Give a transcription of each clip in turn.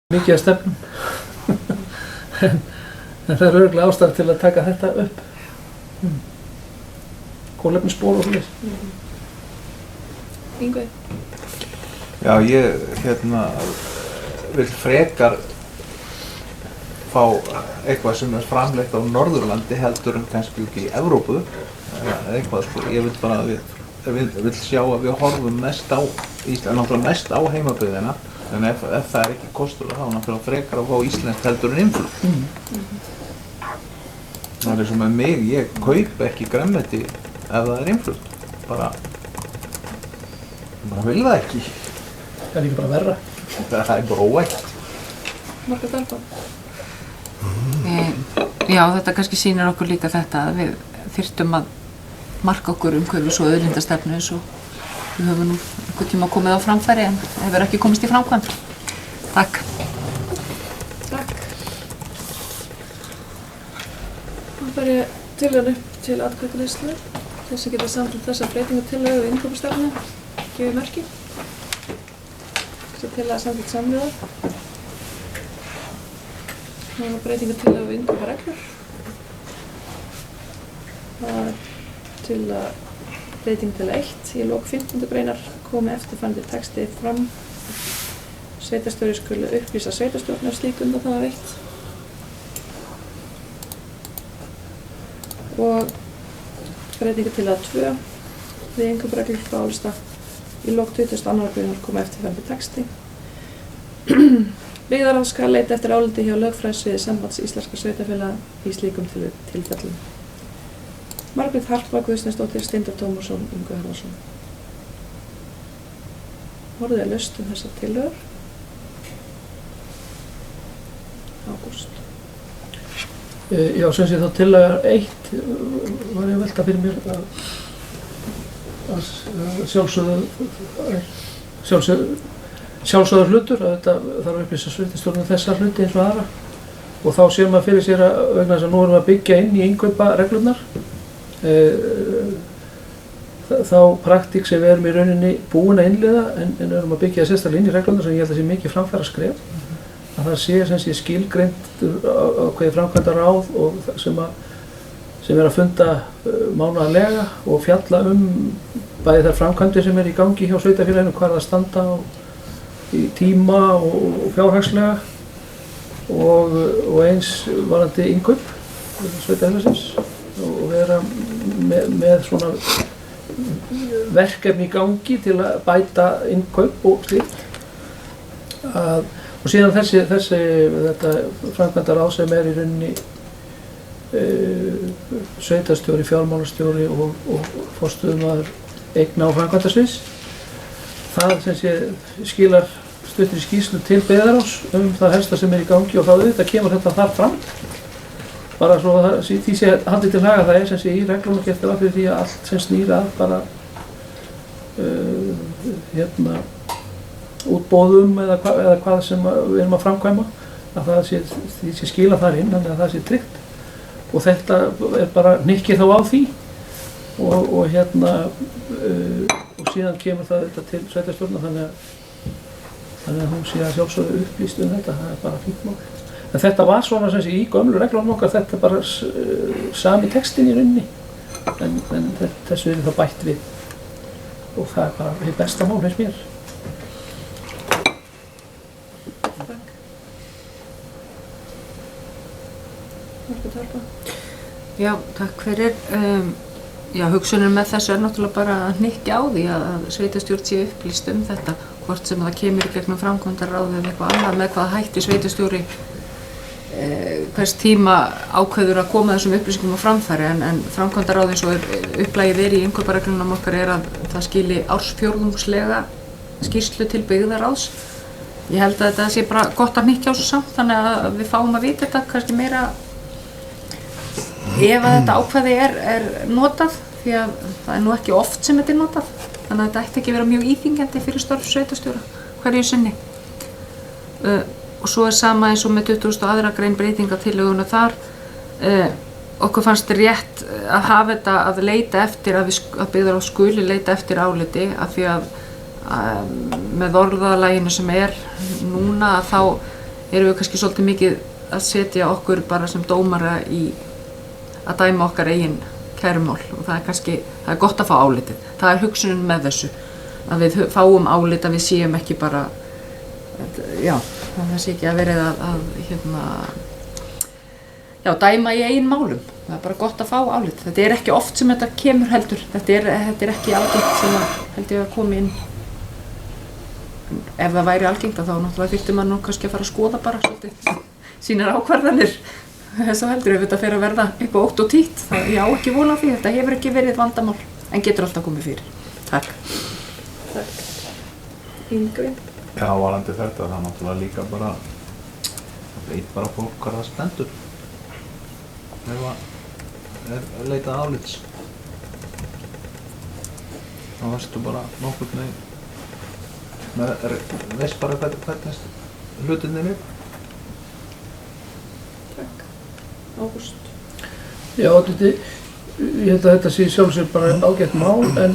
mikið af stefnum en það er örugglega ástæða til að taka þetta upp kolefnisspor og svoleiðis. Yngvi? Já, ég vil frekar fá eitthvað sem framleitt á Norðurlandi heldur en kannski ekki í Evrópu eða eitthvað sko. Ég vil bara vil sjá að við horfum mest á Ísland, náttúrulega mest á heimabyggðina, en ef það er ekki kostur þá náttúrulega frekar að fá íslenskt heldur en innflutt. Það er eins og með mig, ég kaup ekki grænmeti ef það er innflutt, bara vil það ekki. Það er líka bara verra. Það er bara óætt. Margrét Dalbá? Já, þetta kannski sýnir okkur líka þetta að við þyrftum að marka okkur umhverfis og auðlindastefnu eins og við höfum nú einhvern tíma komið á framfæri en hefur ekki komist í framkvæmd. Takk. Takk. Nú ber ég tillöguna upp til atkvæðagreiðslu. Þeir sem geta samþykkt þessa breytingartillögu við innkaupastefnu gefið merki. Þessi tillaga samþykkt samhljóða. Nú er breytingartillögu við innkaupareglur. Það er til að breyting til 1 í lok 15. greinar komi eftirfarandi texti fram. Sveitarstjóri skuli upplýsa sveitarstjórn ef slík undanþága veitt. Og breytingu til að 2 við innkaupareglur frá álista í lok 22. greinar komi eftirfarandi texti. Byggðarráð skal leita eftir áliti hjá lögfræðissviði Sambands íslenskra sveitarfélaga í slíkum tilfellum. Margrét Harpa Guðsteinsdóttir, Steindór Tómasson, Yngvi Harðarson. Voruð þið laust þessar tillögur? Ágúst. Já, sem sé þá tillaga 1 var ég að velta fyrir mér að sjálfsögður hlutur að þetta þarf að upplýsa sveitarstjórnum þessar hluti eins og aðra og þá sér maður fyrir sér að vegna þess að nú erum við að byggja inn í innkaupareglurnar þá praktík sem við erum í rauninni búin að innleiða en erum að byggja sérstaklega inn í reglurnar sem ég held að sé mikið framfæra skref að það sé sem sé skilgreint ákveðið framkvæmdaráð og sem er að funda mánaðarlega og fjalla bæði þær framkvæmdir sem er í gangi hjá sveitarfélaginu, hvar það standa í tíma og fjárhagslega og eins varðandi innkaup sveitarfélagsins og vera með svona verkefni í gangi til að bæta innkaup og slíkt og síðan þetta framkvæmdaráð sem er í rauninni sveitarstjóri, fjármálastjóri og forstöðumaður eigna- og framkvæmdasviðs. Það sem sé skilar stuttri skýrslu til Byggðarráðs það helsta sem er í gangi og þá auðvitað kemur þetta þar fram. Bara svo því sé haldið til haga það er sem sé í reglum og gert ráð fyrir því að allt sem snýr að bara útboðum eða hvað sem við erum að framkvæma að það sé skila þar inn þannig að það sé tryggt og þetta er bara hnykkið þá á því og síðan kemur það þetta til sveitarstjórnar þannig að hún sé að sjálfsögðu upplýst þetta, það er bara fínt mál. En þetta var svona sem sé í gömlu reglunum okkar, þetta er bara sami textin í rauninni en þessu er það bætt við og það er bara hið besta mál finnst mér. Takk. Margrét Harpa? Já, takk fyrir. Hugsunin með þessu er náttúrulega bara að hnykkja á því að sveitarstjórn sé upplýst þetta, hvort sem það kemur í gegnum framkvæmdaráð eða eitthvað annað með hvað hætti sveitarstjóri hvers tíma ákveður að koma þessum upplýsingum á framfæri en framkvæmdaráð eins og upplagið í innkaupareglunum okkar er að það skili ársfjórðungslega skýrslu til Byggðarráðs. Ég held að þetta sé bara gott að hnykkja á svo samt þannig að við fáum að vita þetta kannski meira ef að þetta ákvæði er notað því að það er nú ekki oft sem þetta er notað þannig að þetta ætti ekki vera mjög íþyngjandi fyrir störf sveitarstjóra hverju sinni. Og svo er sama eins og með 22. grein breytingatillöguna þar okkur fannst rétt að hafa þetta að leita eftir að Byggðarráð skuli leita eftir áliti af því að með orðalaginu sem er núna þá erum við kannski svolítið mikið að setja okkur bara sem dómara í að dæma okkar eigin kærumál og það er gott að fá álitið. Það er hugsunin með þessu, að við fáum álit, að við séum ekki bara, það sé ekki að verið að dæma í eigin málum. Það er bara gott að fá álit. Þetta er ekki oft sem þetta kemur heldur. Þetta er ekki algengt sem held ég að komi inn. Ef það væri algengt þá náttúrulega þyrfti maður nú kannski að fara að skoða bara svolítið sínar ákvarðanir. Þess að heldur ef þetta fer að verða eitthvað ótt og títt. Það ég á ekki von á því. Þetta hefur ekki verið vandamál en getur alltaf komið fyrir. Takk. Takk. Ingvi? Já, varandi þetta, það er náttúrulega líka bara, það veit bara fólk hvað það stendur. Ef að leitað álits. Þá veistu bara nokkurn veginn. Veist bara hvernig hlutinni er. Takk. Ágúst? Já, ég held að þetta sé sjálfsög bara ágætt mál en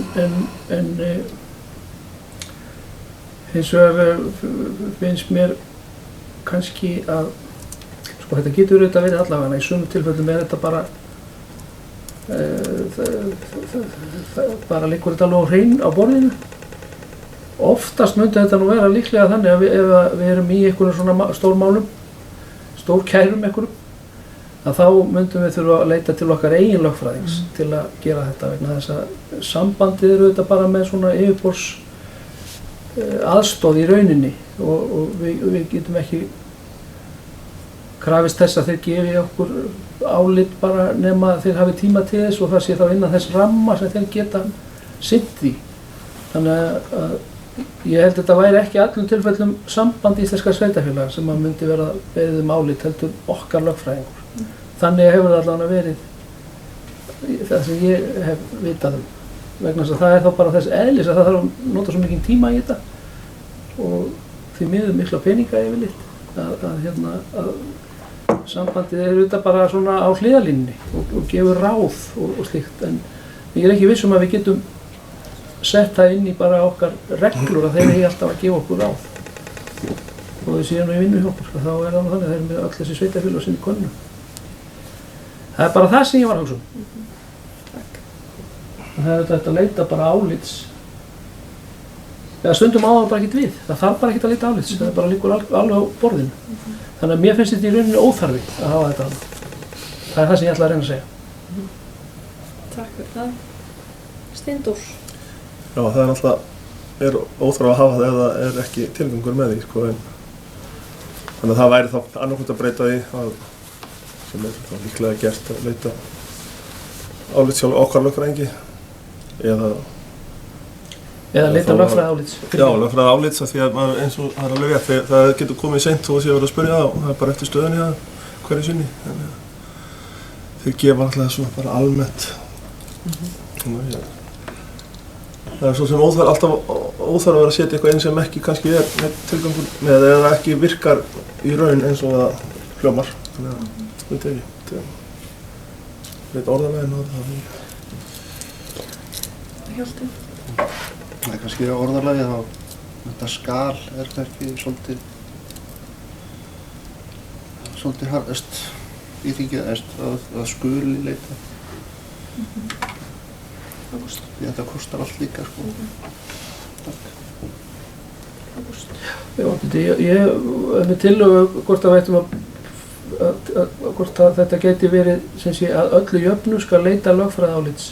hins vegar finnst mér kannski að þetta getur auðvitað verið allavega, í sumum tilfellum þetta bara liggur þetta alveg á hrein á borðinu. Oftast myndi þetta nú vera líklega þannig að ef við erum í einhverjum svona stórmálum, stórkærum einhverjum, að þá myndum við þurfa að leita til okkar eigin lögfræðings til að gera þetta vegna þess að sambandið eru auðvitað bara með svona yfirborðs aðstoð í rauninni og við getum ekki krafist þess að þeir gefi okkur álit bara nema þeir hafi tíma til þess og það sé þá innan þess ramma sem þeir geta sinnt því. Þannig að ég held að þetta væri ekki allum tilfellum samband íslenskra sveitarfélaga sem að myndi vera beðið álit heldur okkar lögfræðingur. Þannig hefur það allavega verið það sem ég hef vitað vegna þess að það er þá bara þess eðlis að það þarf að nota svo mikinn tíma í þetta og því miður mikla peninga yfirleitt að sambandið er auðvitað bara svona á hliðarlínunni og gefur ráð og slíkt en ég er ekki viss að við getum sett það inn í bara okkar reglur að þeir eigi alltaf að gefa okkur ráð og þau séu nú í vinnu hjá okkur þá er það þannig að þeir eru með öll þessi sveitarfélög sinni konu. Það er bara það sem ég var að hugsa. Það er þetta að leita bara álits eða stundum á það bara ekkert við. Það þarf bara ekkert að leita álits, það er bara liggur alveg á borðinu. Þannig að mér finnst þetta í rauninni óþarfi að hafa þetta alveg. Það er það sem ég ætla að reyna að segja. Takk fyrir það. Steindór? Já, það er alltaf óþarfi að hafa það ef það er ekki tilgangur með því, en þannig að það væri þá annarkvæmt að breyta því sem er þá líklega gert að leita álits sjálf okkar lögfræðingi eða leita lögfræði álits. Já, lögfræði álits af því að maður eins og það er alveg rétt, það getur komið seint og sé að vera að spyrja það og það er bara eftir stöðunni það hverju sinni. Þannig að þeir gefa alltaf svona bara almennt. Það er svo sem alltaf óþarf að vera að setja eitthvað inn sem ekki kannski er tilgangur með eða ekki virkar í raun eins og það hljómar. Þannig að þetta er orðalegin og það. Hjalti? Það er kannski orðalagi þá þetta skal er kannski svolítið harðast íþyngið að skuli leita. Því þetta kostar allt líka Takk. Já, ég með tillögu hvort að veitum hvort að þetta geti verið sem sé að öllu jöfnu skal leita lögfræði álits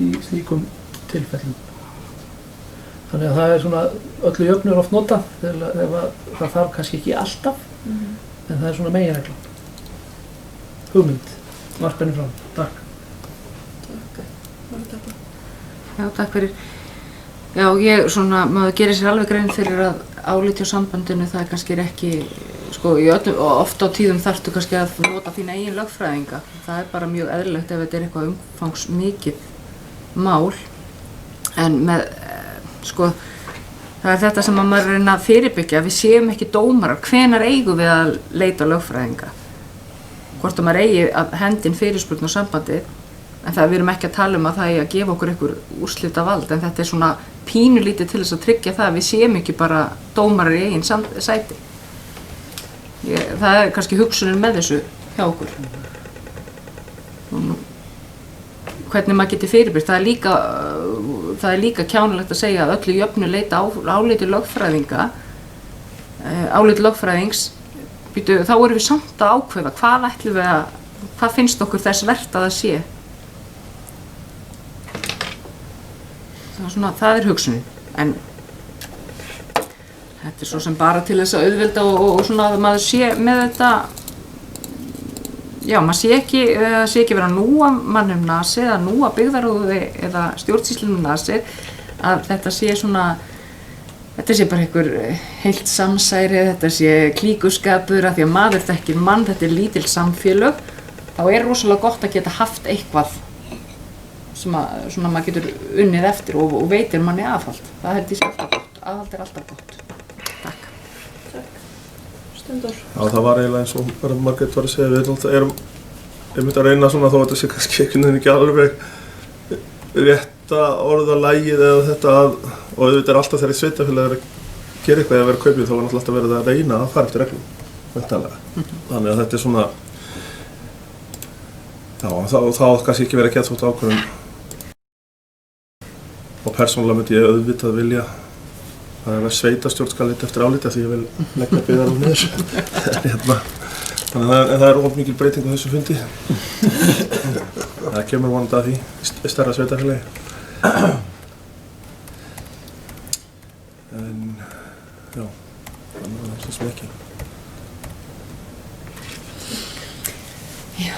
í slíkum tilfellum. Þannig að það er svona öllu jöfnu er oft notað þegar það þarf kannski ekki alltaf en það er svona meginregla. Hugmynd, varpenni fram. Takk. Já, takk fyrir. Já, maður gerir sér alveg grein fyrir að álit hjá sambandinu það kannski ekki, oft á tíðum þarftu kannski að nota þína eigin lögfræðinga. Það er bara mjög eðlilegt ef þetta er eitthvað umfangsmikið mál. En það er þetta sem maður reyna að fyrirbyggja, við séum ekki dómarar, hvenær eigum við að leita lögfræðinga? Hvort að maður eigi að hendin fyrirspurn á sambandið, en við erum ekki að tala að það eigi að gefa okkur einhver úrslitavald, en þetta er svona pínulítið til þess að tryggja það að við séum ekki bara dómarar í eigin sæti. Það kannski hugsunin með þessu hjá okkur. Hvernig maður getur fyrirbyggt, það er líka kjánulegt að segja að öllu jöfnu leita áliti lögfræðings, þá erum við samt að ákveða hvað finnst okkur þess vert að það sé. Það er hugsunin, en þetta er svo sem bara til þess að auðvelda og svona að maður sé með þetta, já, maður sé ekki vera að núa mannum nasið, að núa byggðarráði eða stjórnsýslunum nasið, að þetta sé bara einhver heilt samsæri, þetta sé klíkuskapur, af því að maður þekkir mann, þetta er lítil samfélög, þá er rosalega gott að geta haft eitthvað sem maður getur unnið eftir og veitir manni aðhald. Það held ég sé alltaf gott, aðhald er alltaf gott. Takk. Steindór. Já, það var eiginlega eins og Margrét var að segja, við erum einmitt að reyna svona, þó að þetta sé kannski ekki alveg rétta orðalagið eða þetta og auðvitað er alltaf þegar sveitarfélag er að gera eitthvað eða vera kaupið, þá er náttúrulega alltaf verið að reyna að fara eftir reglum, væntanlega. Þannig að þetta er svona, já, þá kannski ekki verið að geta þótt ákvörðun og persónulega myndi ég auðvitað vilja að sveitastjórn skal leita eftir áliti því ég vil leggja byggðarráð niður. Þannig að það er of mikil breyting á þessu fundi. Það kemur vonandi að því í stærra sveitarfélagi. En já, þannig að það er svo ekki. Já.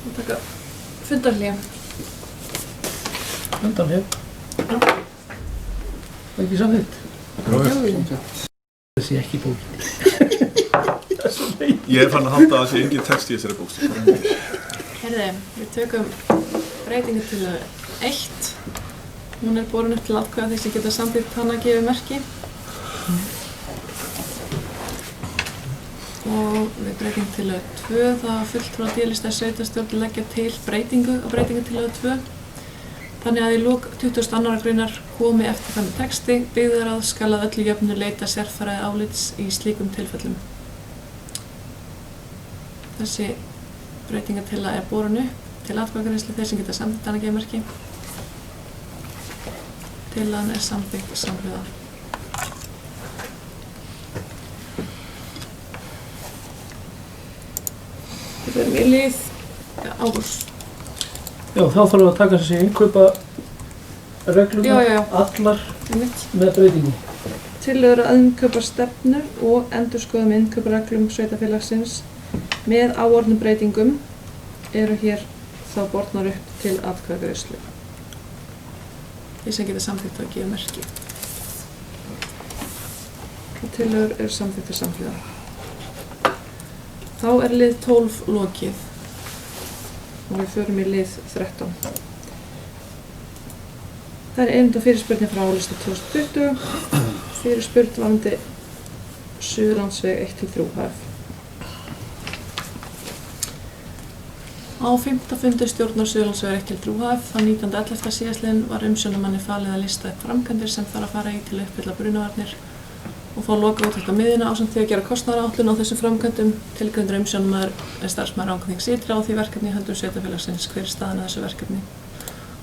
Við taka fundarhlé. Fundarhlé. Það ekki samþykkt. Það sé ekki bókið. Ég er fann að halda að það sé engin text í þessari bók. Herði, við tökum breytingartillögu 1. Hún er borin upp til atkvæða þeir sem geta samþykkt hana að gefa merki. Og við breytingartillögu 2, það fulltrúar D-lista sveitarstjórn leggja til breytingu á breytingartillögu 2. Þannig að í lok 22. greinar komi eftir þannig texti, byggðarráð skal að öllu jöfnu leita sérfræði álits í slíkum tilfellum. Þessi breytingartillaga er borin upp til atkvæðagreiðslu þeir sem geta samþykkt hana að gefa merki. Tillagan er samþykkt samhliða. Við förum í lið Ágúst. Já, þá þarfum við að taka þessi innkaupa regluna, allar með breytingu. Tillögur að innkaupastefnu og endurskoðun með innkaupareglum sveitarfélagsins með áorðnum breytingum eru hér þá bornar upp til atkvæðagreiðslu. Þeir sem geta samþykkt að gefa merki. Og tillögur eru samþykktar samhliða. Þá er lið 12 lokið. Og við förum í lið 13. Það er erindi og fyrirspurnir frá álista 2020. Fyrirspurn varðandi Suðurlandsveg 1-3 HF. Á 5. fundi stjórnar Suðurlandsvegar 1-3 HF þann 19.11. síðastliðinn var umsjónarmanni falið að lista upp framkvæmdir sem þarf að fara í til að uppfylla brunavarnir og fá lokaúttekt á miðjuna ásamt því að gera kostnaðaráætlun á þessum framkvæmdum. Tilgreindur umsjónarmaður er starfsmaður Rangárþings Ytra á því verkefni í höndum sveitarfélagsins. Hver er staðan að þessu verkefni?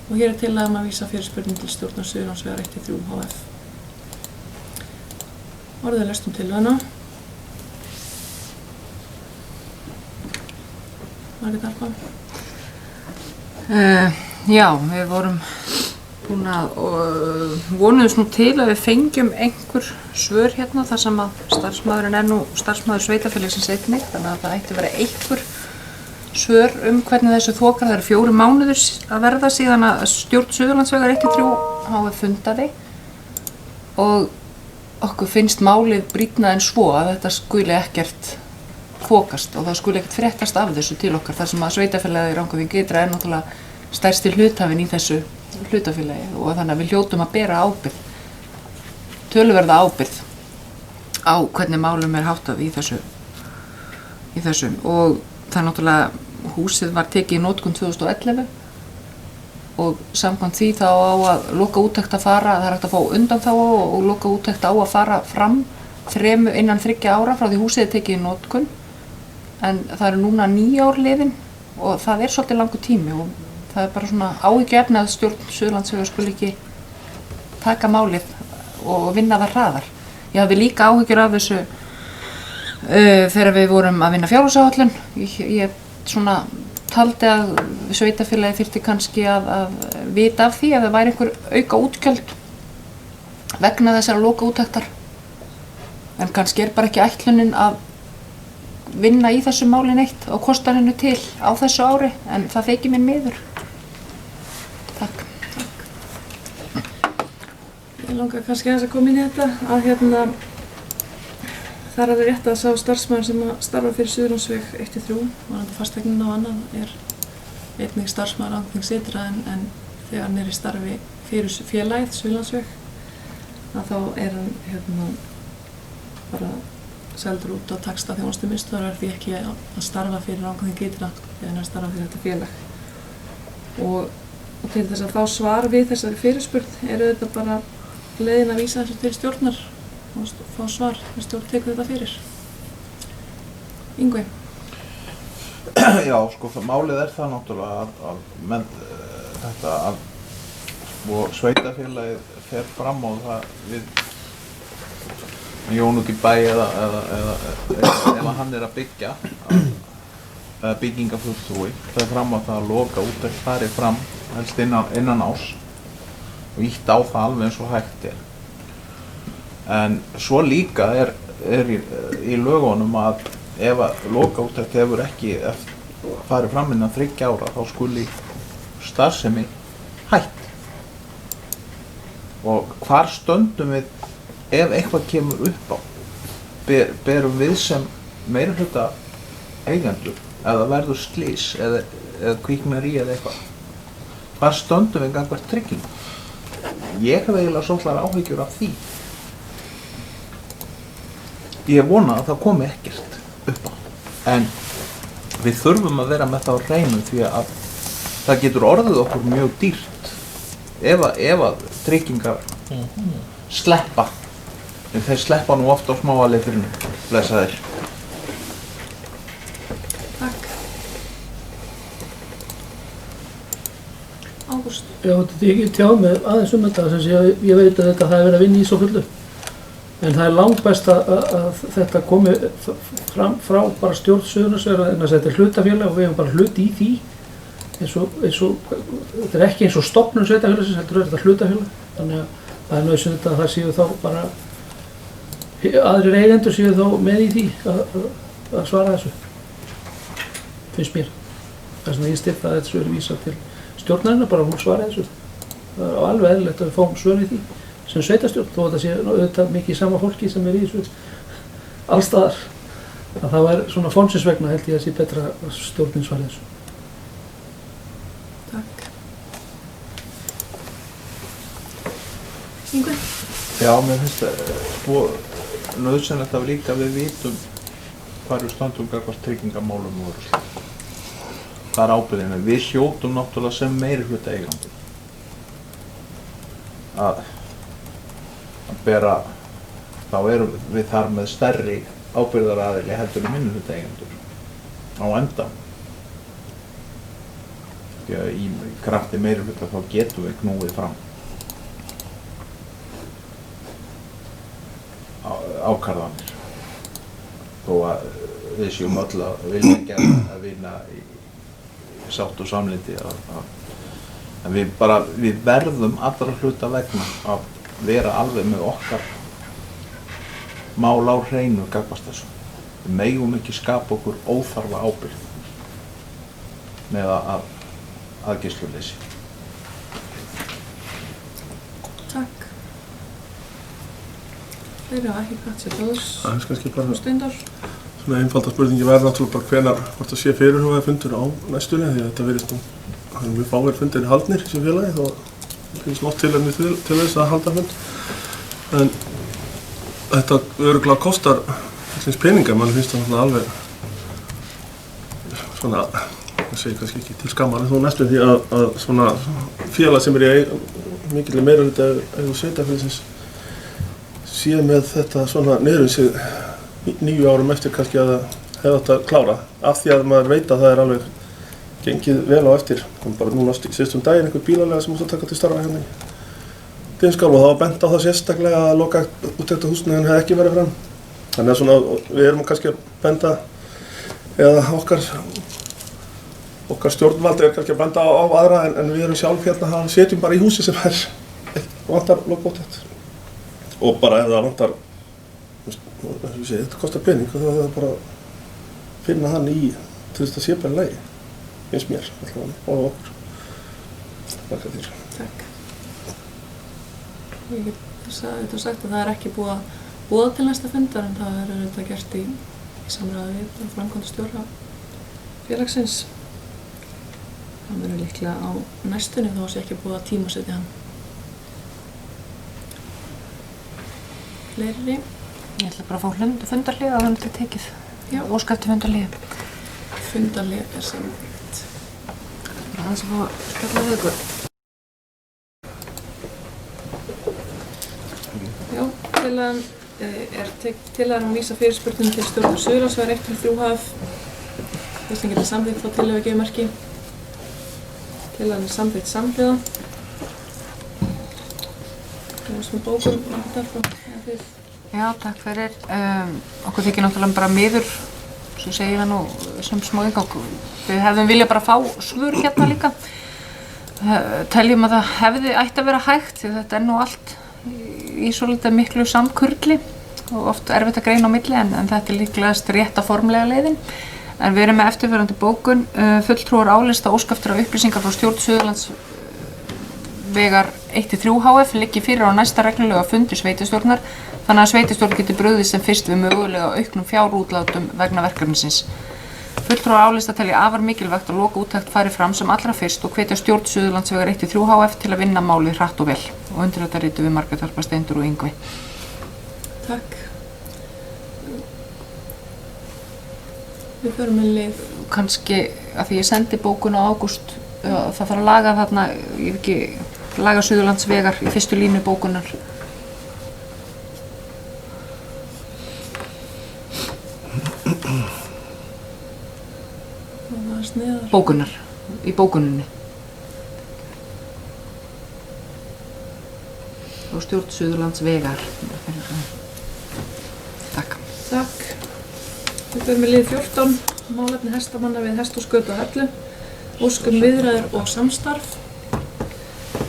Og hér er tillaga að vísa fyrirspurning til stjórnar Suðurlandsvegar 1-3 HF. Orðið laust tillöguna. Margrét Harpa. Já, við vorum búin að vonuðum nú til að við fengjum einhver svör hérna þar sem að starfsmaðurinn er nú starfsmaður sveitarfélagsins einnig, þannig að það ætti að vera einhver svör hvernig þessu þokar. Það eru 4 mánuðir að verða síðan að stjórn Suðurlandsvegar 1-3 hafi fundaði og okkur finnst málið brýnna en svo að þetta skuli ekkert þokast og það skuli ekkert fréttast af þessu til okkar þar sem að sveitarfélagið Rangárþing Ytra er náttúrulega stærsti hluthafinn í þessu hlutafélagi og þannig að við hljótum að bera ábyrgð, töluverða ábyrgð á hvernig málum er háttað í þessum og það er náttúrulega húsið var tekið í notkun 2011 og samkvæmt því þá á að loka úttekt að fara, það er hægt að fá undanþágu og loka úttekt á að fara fram innan 3 ára frá því húsið er tekið í notkun, en það eru núna 9 ár liðin og það er svolítið langur tími og það er bara svona áhyggjuefni að stjórn Suðurlandsvegar skuli ekki taka málið og vinna það hraðar. Ég hafði líka áhyggjur af þessu þegar við vorum að vinna fjárhagsáætlun. Ég svona taldi að sveitarfélagi þyrfti kannski að vita af því að það væri einhver auka útgjöld vegna þessara loka úttektar. En kannski er bara ekki ætlunin að vinna í þessu máli neitt og kostar hennu til á þessu ári, en það þykir mér miður. Takk. Ég langar kannski aðeins að koma inn í þetta að það er alveg rétt að sá starfsmaður sem að starfa fyrir Suðurlandsveg 1-3 varðandi fasteignina og annað er einnig starfsmaður Alþingis Ytra en þegar hann er í starfi fyrir félagið Suðurlandsveg að þá er hann bara seldur út á taxta þjónustumiðstöðvar er því ekki að starfa fyrir Alþingis Ytra þegar hann er að starfa fyrir þetta félag og til þess að fá svar við þessari fyrirspurn eru þetta bara leiðin að vísa þessu til stjórnar og fá svar þegar stjórn tekur þetta fyrir. Yngvi? Já, sko, málið er það náttúrulega að menn þetta að og sveitarfélagið fer fram á það við Jón út í bæ eða ef hann er að byggja byggingafulltrúi fer fram á það að loka úttekt fari fram helst innan árs og ítt á það alveg eins og hægt er. En svo líka er í lögunum að ef að lokaúttekt hefur ekki farið fram innan 3 ára þá skuli starfsemi hætt. Og hvar stöndum við ef eitthvað kemur upp á? Berum við sem meirihluta eigendur eða verður slys eða kviknar í eða eitthvað? Hvar stöndum við gagnvart tryggingum? Ég hef eiginlega svolítið áhyggjur af því. Ég vona að það komi ekkert upp á, en við þurfum að vera með það á hreinu því að það getur orðið okkur mjög dýrt ef að tryggingar sleppa, en þeir sleppa nú oft á smáaleifirinu, blessaðir. Takk. Ágúst? Já, ég get tjáð mig aðeins þetta, sem ég veit að það er verið að vinna í svo fullu. En það er langbest að þetta komi frá bara stjórn Suðurlandsvegar en að þetta er hlutafélag og við hefum bara hluti í því. Þetta er ekki eins og stofnun sveitarfélagsins, heldur er þetta hlutafélag. Þannig að það er nauðsynlegt að það séu þá bara aðrir eigendur séu þá með í því að svara þessu. Finnst mér. Þess vegna ég styð að þessu er vísað til stjórnarinnar, bara hún svara þessu. Það er alveg eðlilegt að við fáum svör í því. Sem sveitarstjórn, þó að það sé auðvitað mikið sama fólki sem er í þessu allstaðar. Að það var svona fónsins vegna held ég að sé betra að stjórnin svari þessu. Takk. Yngvi? Já, mér finnst það nauðsynlegt að líka við vitum hvar við stöndum gagnvart tryggingamálum og öðru slíku. Það er ábyrgðin. Við hljótum náttúrulega sem meirihluta eigendur að bera, þá erum við þar með stærri ábyrgðaraðili heldur en minnihluta eigendur á endanum. Því að í krafti meirihluta þá getum við knúið fram ákvarðanir. Þó að við séum öll að vilja gera að vinna í sátt og samlyndi en við verðum allra hluta vegna að vera alveg með okkar mál á hreinu gagnvart þessu. Við megum ekki skapa okkur óþarfa ábyrgð með aðgæsluleysi. Takk. Fleiri hafa ekki grætt sér hljóðs. Það er kannski bara Steindór? svona einfalda spurningi verður náttúrulega bara hvenær hvort það sé fyrirhugaði fundur á næstunni því að þetta virðist nú mjög fáir fundir haldnir sem félagi þó finnst nótt tilefni til þess að halda fund. En þetta örugglega kostar þess peninga, mann finnst það náttúrulega alveg svona það segir kannski ekki til skammar en þó næstum því að svona félag sem í mikilvæg meirihluta eigu sveitarfélagsins sé með þetta svona niður sig 9 árum eftir kannski að það hefði átt að klára af því að maður veit að það alveg gengið vel á eftir. Kom bara núna síðustum daginn einhver bílalega sem átti að taka til starfa hérna í Grímsskál og það var bent á það sérstaklega að loka úttektarhúsnæðin hefði ekki verið fram. Þannig að svona við erum kannski að benda eða okkar stjórnvaldi kannski að benda á aðra en við erum sjálf hérna setjum bara í húsi sem vantar lokbóttætt. Og bara ef það vantar, þetta kostar pening og það er bara að finna hann í til þess að sé bara lægi, eins mér allavega og okkur. Takk að þér. Takk. Ég get sagt að það er ekki búið að boða til næsta fundar en það er auðvitað gert í samræði við framkvæmdastjóra félagsins. Það verður líklega á næstunni þá sé ekki búið að tímasetja hann. Fleiri? Ég ætla bara að fá fundarhlið að hann er tekið. Já. Óska eftir fundarhlið. Fundarhlið er samþykkt. Það er aðeins að fá skalla við ykkur. Já, tillagan að vísa fyrirspurnum til stjórnar Suðurlandsvegar 1-3 haf. Þess sem getur samþykkt þá tillögu gefumarki. Tillagan er samþykkt samhliða. Það er svona bókum þarfra. Já, takk fyrir. Okkur þykir náttúrulega bara miður, svo segir það nú sem smá ingang. Við hefðum viljað bara fá svör hérna líka. Teljum að það ætti að vera hægt, því þetta er nú allt í svolítið miklu samkurli og oft erfitt að greina á milli en þetta er líklegast rétta formlega leiðin. En við erum með eftirfarandi bókun. Fulltrúar álista óska eftir að upplýsingar frá stjórn Suðurlandsvegar 1-3 HF liggi fyrir á næsta reglulega fundi sveitarstjórnar þannig að sveitarstjórn geti brugðist sem fyrst við mögulega auknum fjárútlátum vegna verkefnisins. Fulltrúar álista telja afar mikilvægt að lokaúttekt fari fram sem allra fyrst og hvetja stjórn Suðurlandsvegar 1-3 HF til að vinna málið hratt og vel. Og undir þetta ritum við Margrét Harpa Steindur og Yngvi. Takk. Við förum með lið. Kannski að því ég sendi bókun á ágúst, það þarf að laga þarna, ég veit ekki, laga Suðurlandsvegar í fyrstu línu bókunar. Bókunar, í bókuninni. Og stjórn Suðurlandsvegar. Takk. Takk. Við förum með lið 14, málefni hestamanna við Hesthúsgötu og Hellu, óskum viðræður og samstarf.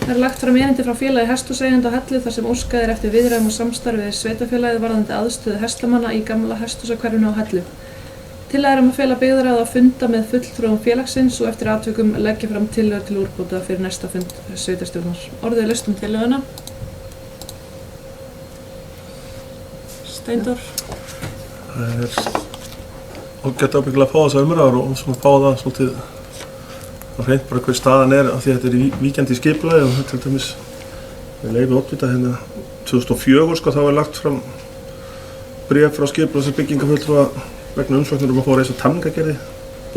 Það er lagt fram erindi frá félagi hesthúseigenda á Hellu þar sem óskað er eftir viðræðum og samstarfi við sveitarfélagið varðandi aðstöðu hestamanna í gamla hesthúsahverfinu á Hellu. Tillaga að fela byggðarráð að funda með fulltrúum félagsins og eftir atvikum leggja fram tillögur til úrbóta fyrir næsta fund sveitarstjórnar. Orðið er laust tillöguna. Steindór. Það er ágætt ábyggilega að fá þessa umræður og svona fá það svolítið á hreint bara hver staðan er af því að þetta er víkjandi í skipulagi og til dæmis við leyfi oddvita hérna 2004 þá er lagt fram bréf frá skipulags- og byggingafulltrúa vegna umsóknar að fá að reisa tamningagerði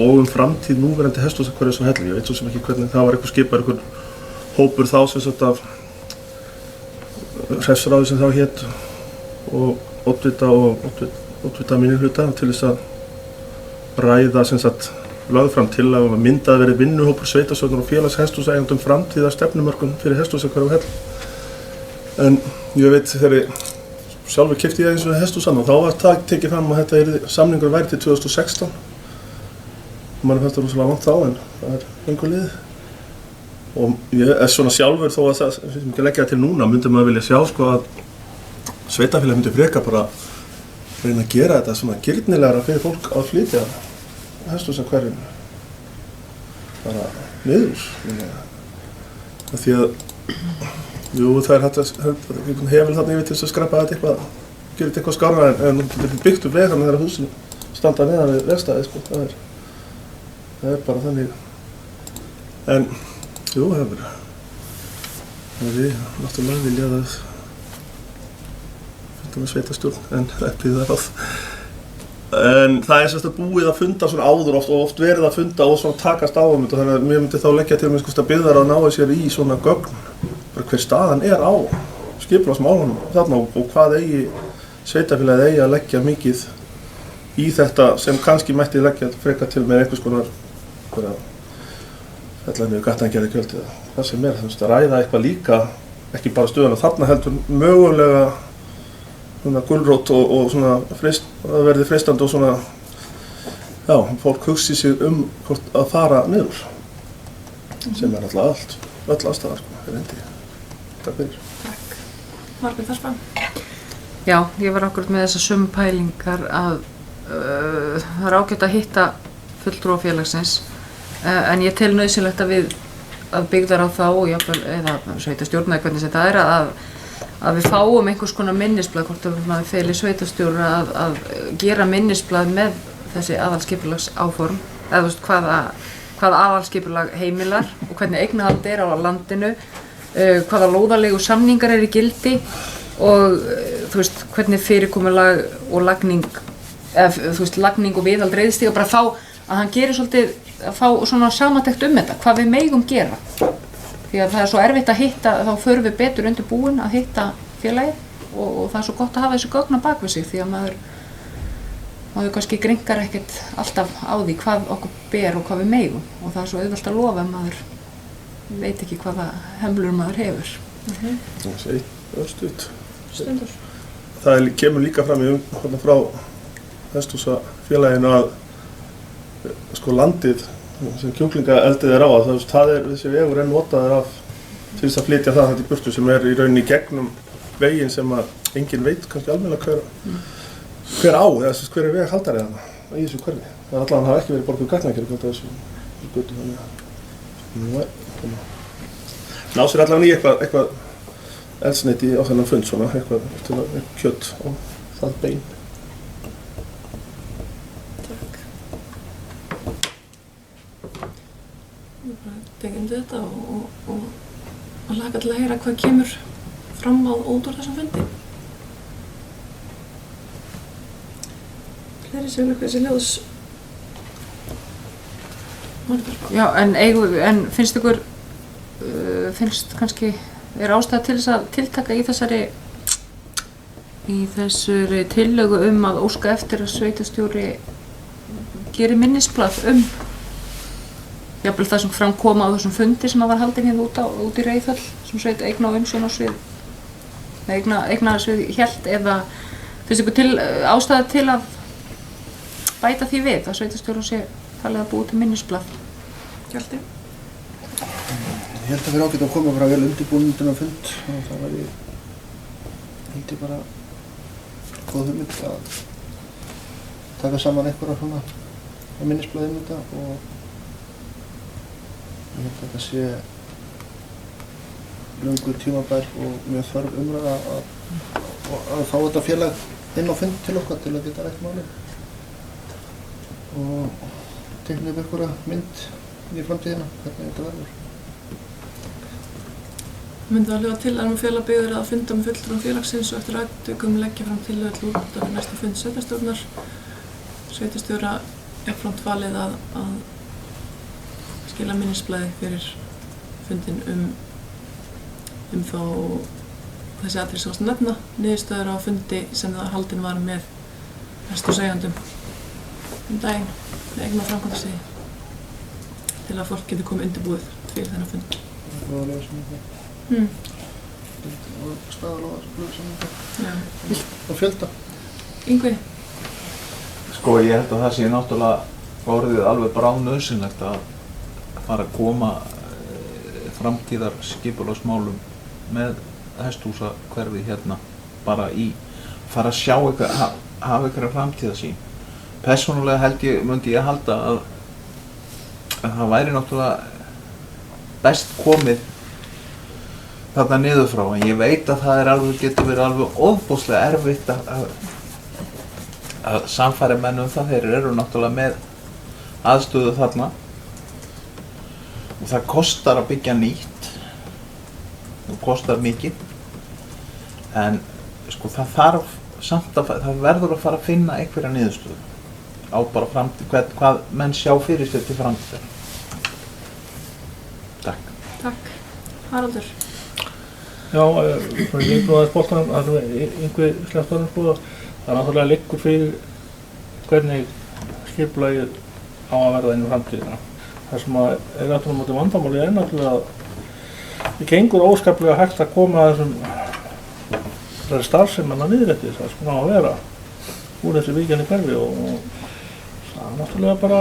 og framtíð núverandi hesthúsahverfis á Hellu. Ég veit svo sem ekki hvernig það var eitthvað hópur þá sem sagt af hreppsráði sem þá hét og oddvita minnihluta til þess að ræða sem sagt lögð fram tillaga að myndað verið vinnuhópur sveitarstjórnar og félags hesthúsaeigendum framtíðar stefnumörkun fyrir hesthúsahverfi á Hellu. En ég veit þegar sjálfur keypti ég eins og hesthúsann og þá var það tekið fram að þetta samningur væri til 2016. Manni fannst það rosalega vant þá en það er löngu liðið. Og ég er svona sjálfur þó að það sem ekki leggja það til núna myndi maður vilja sjá sko að sveitarfélag myndi frekar bara reyna að gera þetta svona girnilegra fyrir fólk að flytja hesthúsahverfinu bara niður. Því að jú, það er hægt að hefur þarna yfir til þess að skreppa þetta eitthvað, gera þetta eitthvað skárra en þetta er byggt upp veg þannig þegar húsin standa neðan við vegstæði, sko. Það er bara þannig. En, jú, það er við náttúrulega viljað að funda með sveitarstjórn en ekki það ráð. En það er semst að búið að funda svona áður oft og oft verið að funda og svona takast á þetta, þannig að mér myndi þá leggja til að biðar að ná sér í svona gögn, bara hver staðan er á skipulagsmálunum þarna og hvað eigi sveitarfélagið eigi að leggja mikið í þetta sem kannski mætti leggja frekar til með einhvers konar fella niður gatnagerðargjöld eða það sem er, að ræða eitthvað líka, ekki bara stöðuna þarna heldur mögulega svona gulrót og svona að verði freistandi og svona, já, fólk hugsi sig hvort að fara niður, sem er alltaf öll aðstæða, reyndi. Takk fyrir. Takk. Margrét Harpa. Já, ég var akkurat með þessar sömu pælingar að það er ágætt að hitta fulltrúa félagsins, en ég tel nauðsynlegt að byggðar á þá og jafnvel, eða sveitarstjórn eða hvernig sem það er að við fáum einhvers konar minnisblað, hvort maður feli sveitarstjóra að gera minnisblað með þessi aðalskipulagsáform, eða þú veist hvaða aðalskipulag heimilar og hvernig eignarhald er á landinu, hvaða lóðarlegu samningar eru í gildi og þú veist hvernig fyrirkomulag og lagning, eða þú veist lagning og viðhald reiðstíga, bara fá að hann gerir svolítið, að fá svona samantekt þetta, hvað við megum gera. Því að það er svo erfitt að hitta, þá förum við betur undir búin að hitta félagið og það er svo gott að hafa þessu gögn á bak við sig því að maður kannski grengar ekkert alltaf á því hvað okkur ber og hvað við megum og það er svo auðvelt að lofa ef maður veit ekki hvaða hömlur maður hefur. Það sé örstuð. Stundur. Það kemur líka fram frá hesthúsafélaginu að landið sem kjúklingaeldið er á það er þessi vegur notaður til þess að flytja það þetta í burtu sem er í rauninni gegnum veginn sem að enginn veit kannski almennilega hver á eða hver er veghaldari þarna í þessu hverfi. Það er allavega að hafa ekki verið borguð gatnagerð út af þessu götu þannig að ná sér allavega í eitthvað eldsneyti á þennan fund svona eitthvað kjöt og það bein. Tekjum þetta og laka til að heyra hvað kemur fram út úr þessum fundi. Fleiri segja eitthvað þessi ljós. Já, en finnst ykkur, finnst kannski, er ástæða til þess að tiltaka í þessari tillögu að óska eftir að sveitarstjóri geri minnisblað jafnvel það sem fram kom á þessum fundi sem var haldinn hérna út í Reiðhöll sem sveit eigna- og umsjónarsvið eignasvið hélt eða finnst ykkur ástæða til að bæta því við að sveitarstjóra sé talið að búa til minnisblað? Hjalti? Ég held að við ágætum að koma bara vel undirbúin þennan fund og það var ég bara góð hugmynd að taka saman einhverja svona minnisblað þetta og ég held að þetta sé löngu tímabær og mjög þörf umræða að fá þetta félag inn á fund til okkar til að geta rætt málin og teikna upp einhverja mynd í framtíðina, hvernig þetta verður. Myndi það hljóða til að félag byggður að funda með fulltrúum félagsins og eftir atvikum leggja fram tillögu til útboða fyrir næsta fund sveitarstjórnar. Sveitarstjóra jafnframt valið að skila minnisblaði fyrir fundinn þó þessi atriði sem varst að nefna, niðurstöður á fundi sem það haldinn var með hesthúsaeigendum daginn með eigna framkvæmdastigi til að fólk getur komið undirbúið fyrir þennan fund. Og staðalóðar og fjölda. Yngvi? Sko ég held að það sé náttúrulega orðið alveg bráðnauðsynlegt að fara að koma framtíðar skipulagsmálum með hesthúsahverfi hérna bara fara að sjá eitthvað, hafa eitthvað framtíðarsýn. Persónulega myndi ég halda að það væri náttúrulega best komið þarna niður frá, en ég veit að getur verið alveg ofboðslega erfitt að sannfæra menn það, þeir eru náttúrulega með aðstöðu þarna og það kostar að byggja nýtt og kostar mikið en sko það verður að fara að finna einhverja niðurstöðu á bara framtíð, hvað menn sjá fyrir sér til framtíðar. Takk. Takk. Haraldur. Já, svona ég bróðaði spoltan, það er einhver sleftanum sko, það er náttúrulega liggur fyrir hvernig skipulagið á að verða inn í framtíðina. Það sem er náttúrulega mótið vandamáli er náttúrulega að það gengur óskaplega hægt að koma að þessari starfseminna niðurrætti, það sem á að vera úr þessi víkjandi hverfi og það er náttúrulega bara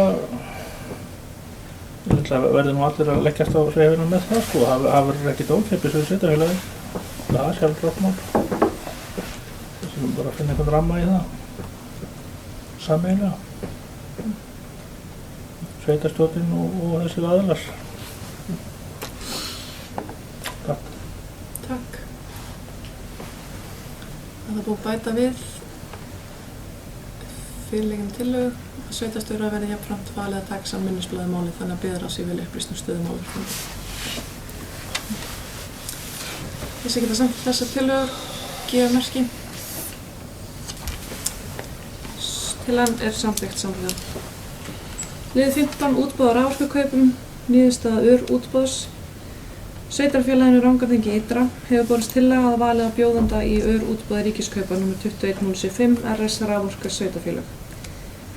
verður nú allir að leggjast á hreyfina með það sko, það verður ekkert ókeypis fyrir sveitarfélagið, það er sjálfsagt mál. Við þurfum bara að finna einhvern ramma í það, sameiginlega. Sveitarstjórnin og þessir aðilar. Takk. Takk. Það er búið að bæta við fyrirliggjandi tillögu að sveitarstjóra verði jafnframt falið að taka saman minnisblaði máli þannig að biður á sig vel upplýstum stöðu mála. Þess að geta samt þessa tillögu gefa merki. Tillagan er samþykkt samhliða. Liður 15. Útboð á raforkukaupum, niðurstaða útboðs. Sveitarfélaginu Rangárþingi Ytra hefur borist tillaga að valið á bjóðanda í útboði ríkiskaupa nr. 21075 RS Raforka Sveitarfélag.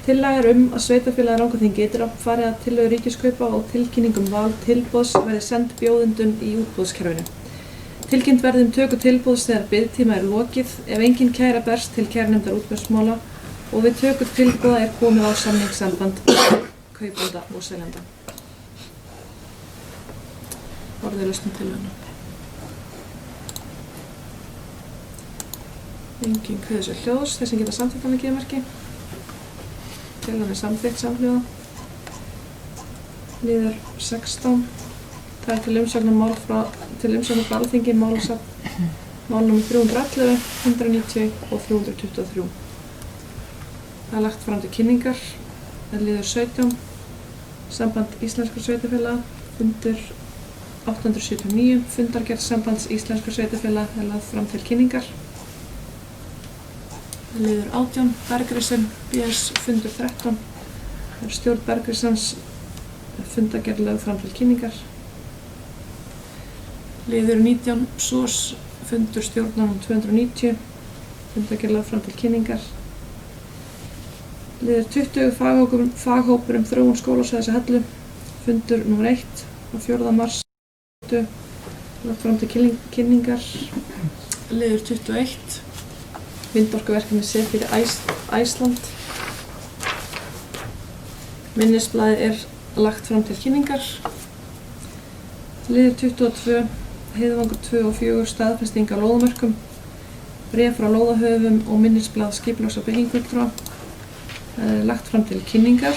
Tillaga er að Sveitarfélaginu Rangárþingi Ytra fari að tillögu ríkiskaupa og tilkynningum val tilboðs verði send bjóðendum í útboðskerfinu. Tilkynnt verði töku tilboðs þegar biðtíma er lokið ef engin kæra berst til kærunefndar útboðsmála og við töku tilboða er komið á samningssamband kaupanda og seljanda. Orðið lausn tillöguna. Engin kveður sér hljóðs, þeir sem geta samþykkt hana gefa merki. Tillagan er samþykkt samhljóða. Liður 16. Það er til umsagnar frá Alþingi málasafn mál nr. 311, 190 og 323. Það er lagt fram til kynningar. Það er liður 17. Samband Íslenskra sveitarfélaga, fundur 879, fundargerð Sambands Íslenskra sveitarfélaga er lagt fram til kynningar. Það er liður 18. Bergrisinn, BS fundur 13. Það er stjórn Bergrissans, fundargerð lagt fram til kynningar. Liður 19. SOS, fundur stjórnar 290, fundargerð lagt fram til kynningar. Liður 20. Faghópur þróun skólasvæðis á Hellu, fundur nr. 1 á 4. mars, lagt fram til kynningar. Liður 21. Vindorkuverkefni SEF fyrir Æsland. Minnisblaðið er lagt fram til kynningar. Liður 22. Heiðvangur 2 og 4 staðfesting á lóðamörkum, bréf frá lóðahöfum og minnisblað skipulags- og byggingarfulltrúa. Lagt fram til kynningar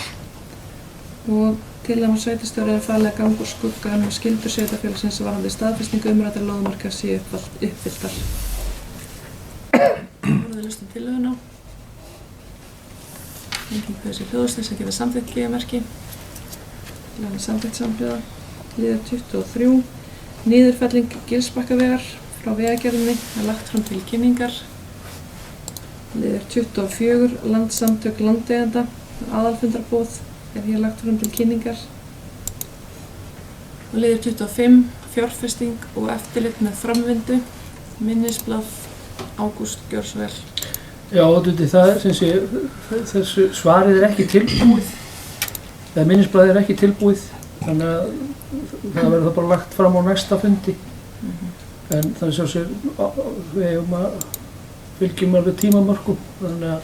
og tillaga sveitarstjóra er falið að ganga úr skugga skyldur sveitarfélagsins varðandi staðfestingu umræddra lóðamarka séu uppfylltar. Orðið lausn tillöguna. Engin kveður sér hljóðs, þess að geta samþykkt gefa merki. Tillagan er samþykkt samhljóða. Liður 23. Niðurfelling Gilsbakkavegar frá Vegagerðinni er lagt fram til kynningar. Liður 24. Landssamtök landeigenda, aðalfundarboð er hér lagt fram til kynningar. Og liður 25. Fjárfesting og eftirlit með framvindu, minnisblað Ágúst Gjörsvel. Já, það er sem sé, þessu svarið er ekki tilbúið, eða minnisblaðið er ekki tilbúið, þannig að það verður það bara lagt fram á næsta fundi. En það er svo sér, við hefum að fylgjum alveg tímamörkum, þannig að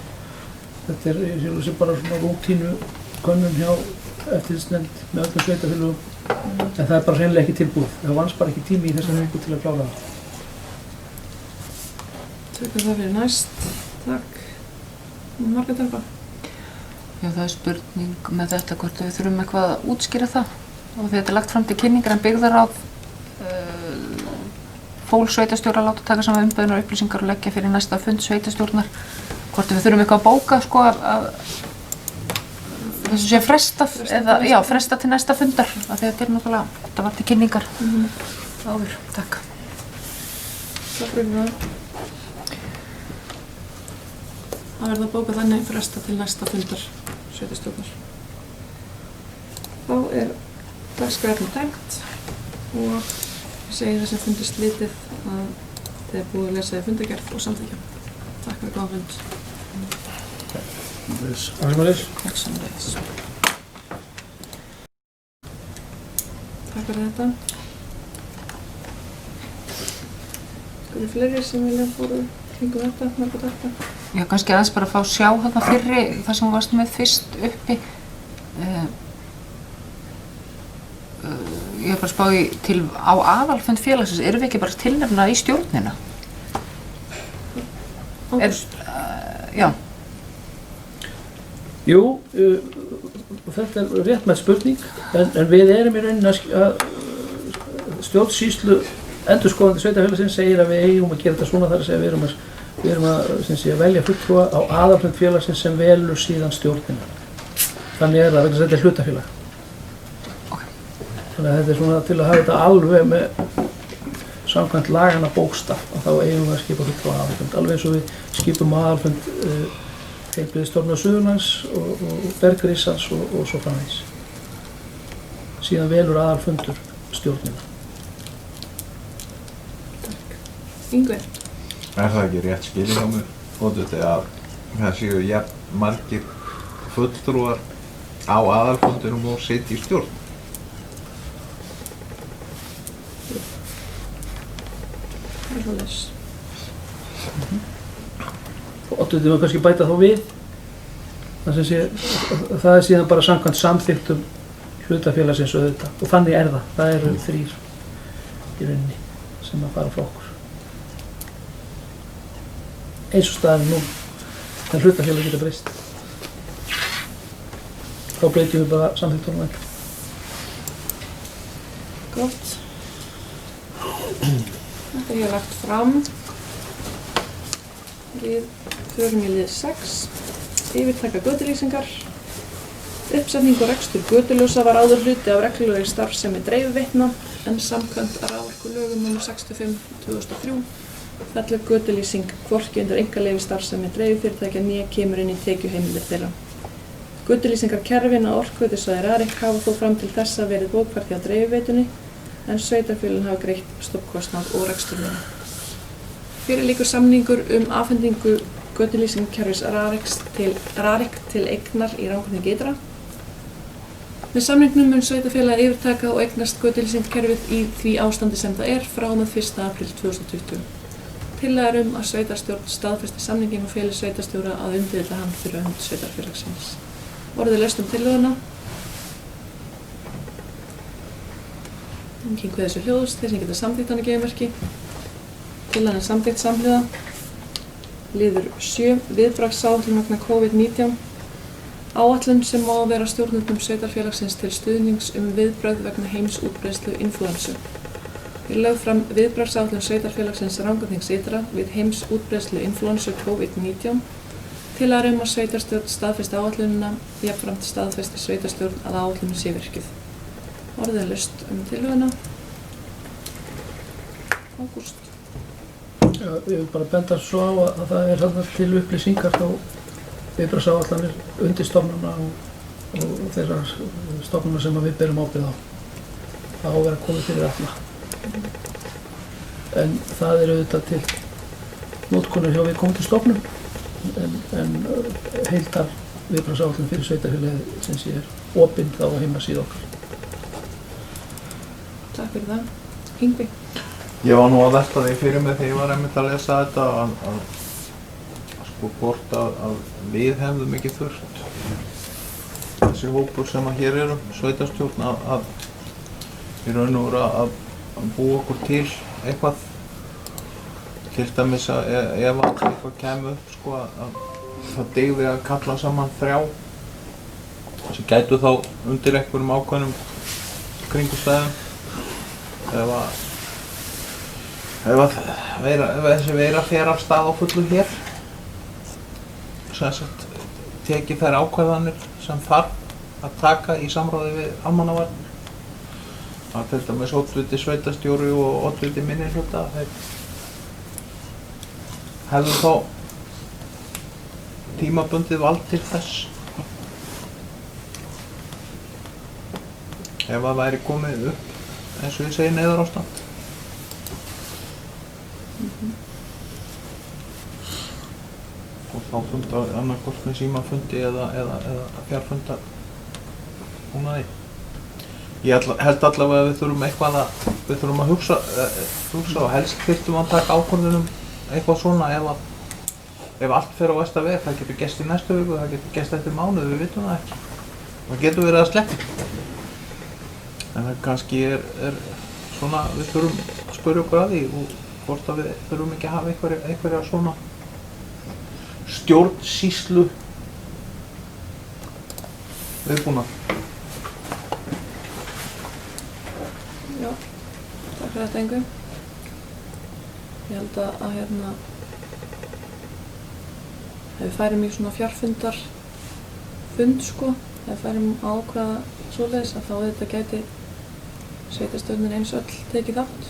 þetta er sér bara svona rútínu könnun hjá eftirlitsnefnd með öllum sveitarfélögum, en það er bara hreinlega ekki tilbúið. Það vannst bara ekki tími í þessari viku til að klára það. Tökum það fyrir næst. Takk. Margrét Elba. Já, það er spurning með þetta hvort við þurfum eitthvað að útskýra það. Og þetta er lagt fram til kynningar en byggðarráð fól sveitarstjóra að láta taka saman umbæðunar upplýsingar og leggja fyrir næsta fund sveitarstjórnar. Hvort við þurfum eitthvað að bóka, sko, að þessu sé frestað, eða, já, frestað til næsta fundar. Af því að þetta er náttúrulega, þetta var til kynningar áður. Takk. Takk fyrir það. Það verður að bóka þannig frestað til næsta fundar sveitarstjórnar. Þá dagskrárefni tæmt og ég segi þessum fundi slitið að þið er búið að lesa í fundargerð og samþykkja. Takk fyrir góðan fund. Takk sömuleiðis. Takk fyrir þetta. Eru fleiri sem vilja fóru kringum þetta, margur þetta? Já, kannski aðeins bara að fá sjá þarna fyrri, það sem varst með fyrst uppi. Ég er bara að spá í til á aðalfund félagsins, erum við ekki bara tilnefna í stjórnina? Já. Jú, þetta er réttmætt spurning, en við erum í rauninni að stjórnsýslu endurskoðandi sveitarfélagsins segir að við eigum að gera þetta svona, þar að segja við erum að velja fulltrúa á aðalfund félagsins sem velur síðan stjórnina. Þannig er það, vegna þess að þetta er hlutafélag. Þannig að þetta er svona til að hafa þetta alveg með samkvæmt lagana bókstaf, og þá eigum við að skipa fulltrúa á aðalfund, alveg eins og við skipum á aðalfund Heilbrigðisstofnunar Suðurlands og Bergrisans og svo framvegis. Síðan velur aðalfundur stjórnina. Ingvar. Er það ekki rétt skilið hjá mér, Oddviti, að það séu jafn margir fulltrúar á aðalfundinum og sitja í stjórn? Það er svoleiðis. Oddviti maður kannski bæta þá við. Það er síðan bara samkvæmt samþykktum hlutafélagsins auðvitað, og þannig er það. Það eru 3 í rauninni sem að fara frá okkur. Eins og staðan nú, en hlutafélag geta breyst. Þá breytum við bara samþykktunum ekki. Gott. Þetta er ég lagt fram. Við förum í lið 6. Yfirtaka götulýsingar. Uppsetning og rekstur götuljósa var áður hluti af reglulegri starfsemi dreifiveitna, en samkvæmt raforkulögum nr. 65/2003 fellur götulýsing hvorki undir einkaleyfi starfsemi dreififyrirtækja né kemur inn í tekjuheimildir þeirra. Götulýsingarkerfin á orkuveitusvæði Rarik hafa þó fram til þessa verið bókfærð hjá dreifiveitunni, en sveitarfélögin hafa greitt stofnkostnað og reksturlaun. Fyrir liggur samningur afhendingu götulýsingarkerfis Rarik til eignar í Rangárþingi ytra. Með samningnum mun sveitarfélagið yfirtaka og eignast götulýsingarkerfið í því ástandi sem það er frá og með 1. apríl 2020. Tillaga að sveitarstjórn staðfesti samninginn og feli sveitarstjóra að undirrita hann fyrir hönd sveitarfélagsins. Orðið laust tillöguna. Enginn kveður sér hljóðs, þeir sem geta samþykkt hana gefur merki. Tillagan er samþykkt samhliða. Liður 7. Viðbragðsáætlun vegna COVID-19. Áætlun sem má vera stjórnendum sveitarfélagsins til stuðnings viðbrögð vegna heimsútbreiðslu inflúensu. Við lögð fram viðbragðsáætlun sveitarfélagsins Rangárþings ytra við heimsútbreiðslu inflúensu COVID-19. Tillaga að sveitarstjórn staðfesti áætlunina, jafnframt staðfesti sveitarstjórn að áætlunin sé virkjuð. Orðið er laust tillöguna. Ágúst. Já, ég vil bara benda svo á að það er þarna til upplýsingar á viðbragðsáætlanir undirstofnana og þeirra stofnana sem við berum ábyrgð á. Það á að vera komið fyrir alla. En það er auðvitað til notkun hjá viðkomandi stofnun, en heildar viðbragðsáætlun fyrir sveitarfélagið sem sé er opinn þá á heimasíðu okkar. Takk fyrir það. Yngvi. Ég var nú að velta því fyrir mig þegar ég var einmitt að lesa þetta að sko hvort að við hefðum ekki þurft þessi hópur sem að hér eru, sveitarstjórn, að í raun og veru að búa okkur til eitthvað, til dæmis að ef eitthvað kemur upp sko að það dygði að kalla saman 3 sem gætu þá undir einhverjum ákveðnum kringumstæðum ef þessi veira fer af stað á fullu hér, sem sagt tekið þær ákveðanir sem þarf að taka í samráði við almannavarnir. Að til dæmis oddviti sveitarstjóri og oddviti minnihluta hefðu þá tímabundið vald til þess ef að væri komið upp eins og ég segi neyðarástand. Og þá funda annarkvort með símafundi eða fjarfunda búnaði. Ég held allavega að við þurfum að hugsa og helst þyrftum að taka ákvörðun eitthvað svona ef allt fer á versta veg. Það getur gerst í næstu viku, það getur gerst eftir mánuð, við vitum það ekki. Það getur verið að sleppa. En það kannski er svona, við þurfum að spyrja okkur að því og hvort að við þurfum ekki að hafa einhverja svona stjórnsýslu viðbúnað. Já, takk fyrir þetta Ingu. Ég held að ef við færum í svona fjarfundarfund sko, ef við færum að ákveða svoleiðis að þá þetta gæti sveitarstjórnin eins öll tekið þátt.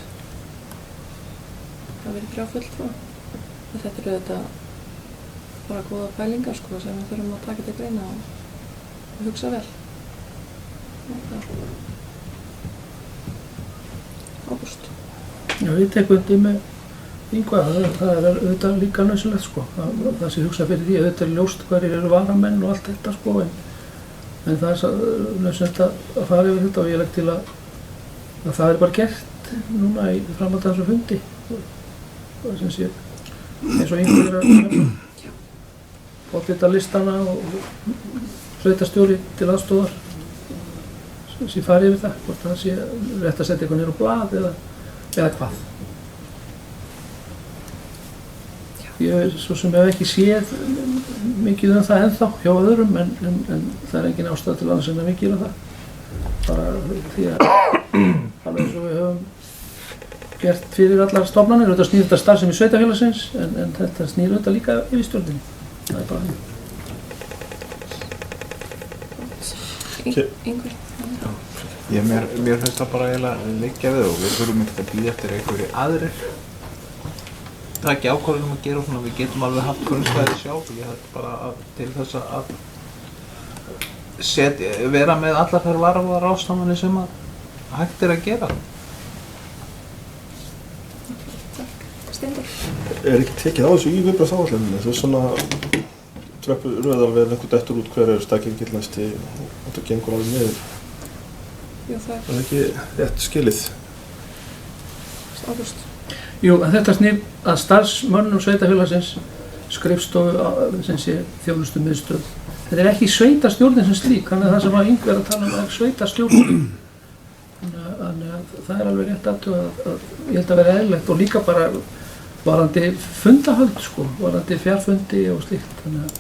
Það verið 3 fulltrúar. Þetta eru þetta bara góða pælingar sko sem við þurfum að taka til greina og hugsa vel. Ágúst. Já, ég tek undir með Ingvar, það er auðvitað líka nauðsynlegt sko, það sé hugsað fyrir því, auðvitað er ljóst hverjir eru varamenn og allt þetta sko, en það er nauðsynlegt að fara yfir þetta og ég legg til að það er bara gert núna í framhaldi af þessu fundi, og sem sé, eins og Ingvar er að oddvita listana og sveitarstjóri til aðstoðar, sem sé fara yfir það, hvort það sé rétt að setja eitthvað niður á blað eða hvað. Ég svo sem hef ekki séð mikið það ennþá hjá öðrum en það er engin ástæða til annars en að við gera það. Bara því að alveg eins og við höfum gert fyrir allar stofnanir, þetta snýr þetta starfsemi sveitarfélagsins en þetta snýr þetta líka yfirstjórninni. Það er bara því. Ingvar. Mér finnst það bara eiginlega liggja við og við þurfum ekkert að bíða eftir einhverju aðrir. Það er ekki ákvörðun að gera svona, við getum alveg haft grunnsvæði sjálf. Ég held bara til þess að vera með allar þær varúðarráðstafanir sem að hægt er að gera. Steindór. Er ekki tekið á þessu í viðbragðsáætluninni? Þú svona tröppur röðal við einhvern dettur út hver stakkingil næsti og það gengur alveg niður. Jú, það Er ekki rétt skilið? Ágúst. Jú, en þetta snýr að starfsmönnum sveitarfélagsins, skrifstofu, sem sé þjónustumiðstöð. Þetta er ekki sveitarstjórnin sem slík, þannig að það sem að Ingvar er að tala er sveitarstjórnin. Þannig að það er alveg rétt aðtuga að ég held að vera eðlilegt og líka bara varandi fundahöld sko, varandi fjarfundi og slíkt. Þannig að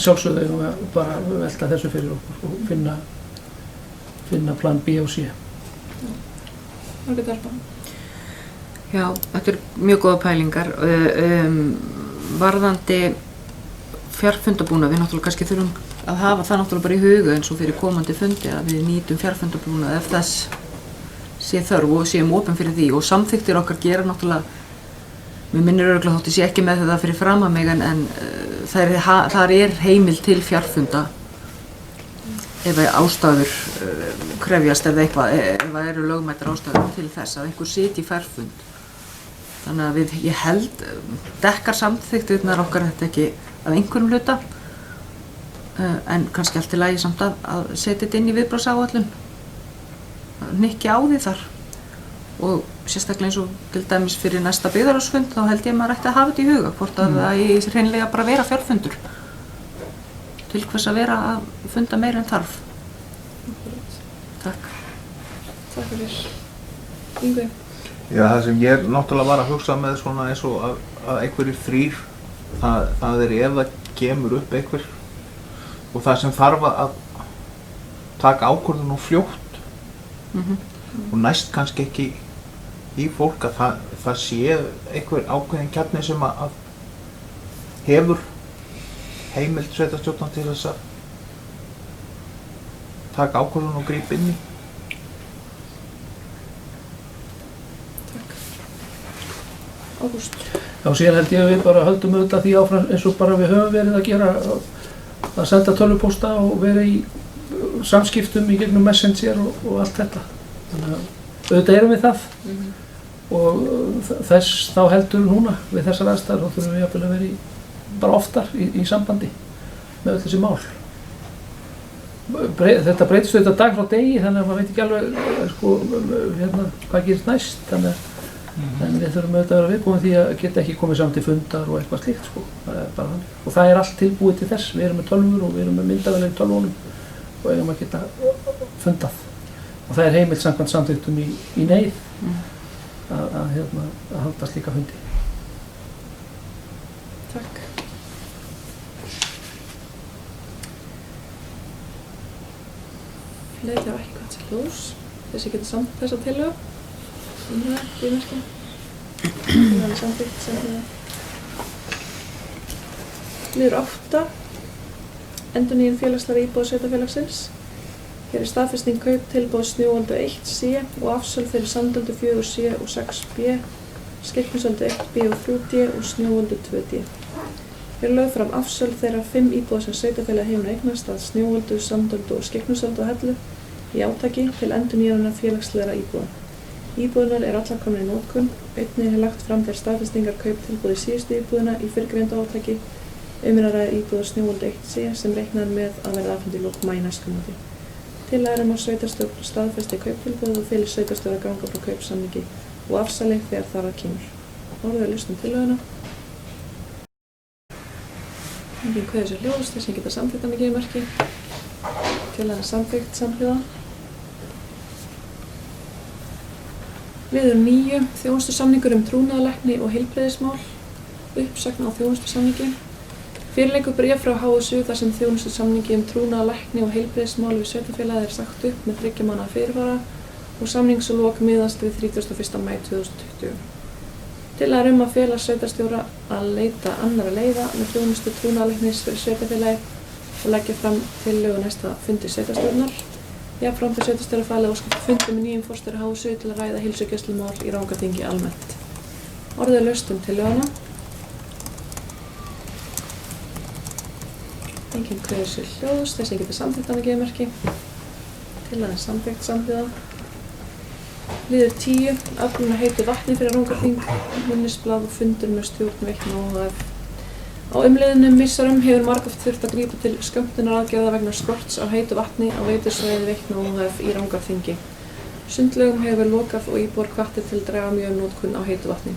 sjálfsögðu erum við bara velta þessu fyrir okkur og finna plan B og C. Margrét Harpa. Já, þetta er mjög góða pælingar. Varðandi fjarfundabúnað, við náttúrulega kannski þurfum að hafa það náttúrulega bara í huga eins og fyrir komandi fundi að við nýtum fjarfundabúnað ef þess sé þörf og séum opin fyrir því og samþykktir okkar gera náttúrulega, mér minnir örugglega þótt ég sé ekki með þetta fyrir fram að mig en þar er heimild til fjarfunda ef ástæður krefjast ef það eru lögmætar ástæður til þess að einhver sitji í fjarfund. Þannig að ég held, dekkar samþykktirnar okkar þetta ekki að einhverjum hluta, en kannski allt í lagi samt að setja þetta inn í viðbragðsáætlun, hnykkja á því þar og sérstaklega eins og til dæmis fyrir næsta byggðarráðsfund þá held ég að maður ætti að hafa þetta í huga, hvort að það eigi hreinlega bara vera fjarfundur til hvers að vera að funda meira en þarf. Takk. Takk fyrir. Ingvi. Já, það sem ég náttúrulega var að hugsa með svona eins og að einhverjir þrír, það er ef það kemur upp einhver og það sem þarf að taka ákvörðun og fljótt og næst kannski ekki í fólk að það sé einhver ákveðin kjarni sem að hefur heimild sveitarstjórnar til þess að taka ákvörðun og grípa inn í. Ágúst. Já, síðan held ég að við bara höldum auðvitað því áfram eins og bara við höfum verið að gera, að senda tölvupósta og vera í samskiptum í gegnum Messenger og allt þetta. Þannig að auðvitað erum við það og þess þá heldur núna við þessar aðstæður þá þurfum við jafnvel að vera bara oftar í sambandi með öll þessi mál. Þetta breytist auðvitað dag frá degi þannig að maður veit ekki alveg hvað gerist næst, þannig en við þurfum auðvitað að vera viðbúin því að geta ekki komið saman til fundar og eitthvað slíkt það er bara þannig. Og það er allt tilbúið til þess, við erum með tölvur og við erum með myndavélar í tölvunum og eigum að geta fundað. Og það er heimilt samkvæmt samþykktum í neyð að halda slíka fundi. Takk. Fleiri hafa ekki gott sér hljóðs. Þessi getur samt þessa tillögu. Viðmerki. Það er samþykkt samhliða. Liður 8. Endurnýjun félagslega íbúða sveitarfélagsins. Hér er staðfesting kauptilboð Snjóöldu 1C og afsöl fyrir Sandöldu 4C og 6B, Skeggnesöldu 1B og 3D og Snjóöldu 2D. Hér er lögð fram afsöl þeirra 5 íbúða sem sveitarfélagið hefur eignast að Snjóöldu, Sandöldu og Skeggnesöldu og Hellu í átaki til endurnýjunar félagslegra íbúða. Íbúðunar er allar komnar í notkun, einnig er lagt fram þeir staðfestingar kauptilboð í síðustu íbúðina í fyrrgreindu átaki, að ræða íbúða Snjóöldu 1C sem reiknar með að verða afhent í lok maí næstkomandi. Tillaga að sveitarstjórn staðfesti kauptilboð og feli sveitarstjóra að ganga frá kaupsamningi og afsali þegar þar að kemur. Orðið er laust tillöguna. Enginn kveður sér hljóðs, þeir sem geta samþykkt hana gefið merki. Tillagan samþykkt samhliða. Liður 9. Þjónustusamningur trúnaðarlækni og heilbrigðismál. Uppsögn á þjónustusamningi. Fyrir liggur bréf frá HSU þar sem þjónustusamningi trúnaðarlækni og heilbrigðismál við sveitarfélagið er sagt upp með 3 mánaða fyrirvara og samningslok miðast við 31. maí 2020. Tillaga að fela sveitarstjóra að leita annarra leiða með þjónustu trúnaðarlæknis fyrir sveitarfélagið og leggja fram tillögu næsta fundi sveitarstjórnar. Jafnframt er sveitarstjóra falið að óska fundi með nýjum forstjóra HSU til að ræða heilsugæslumál í Rangárþingi almennt. Orðið er laust tillöguna. Enginn kveður sér hljóðs, þeir sem geta samþykkt hana gefið merki. Tillagan samþykkt samhliða. Liður 10. Öflun að heitu vatni fyrir Rangárþing, minnisblað og fundur með stjórn Veitna ohf. Á umliðnum misserum hefur margoft þurft að grípa til skömmtunaraðgerða vegna skorts á heitu vatni á veitusvæði Veitna ohf í Rangárþingi. Sundlaugum hefur verið lokað og íbúar hvattir til að draga mjög notkun á heitu vatni.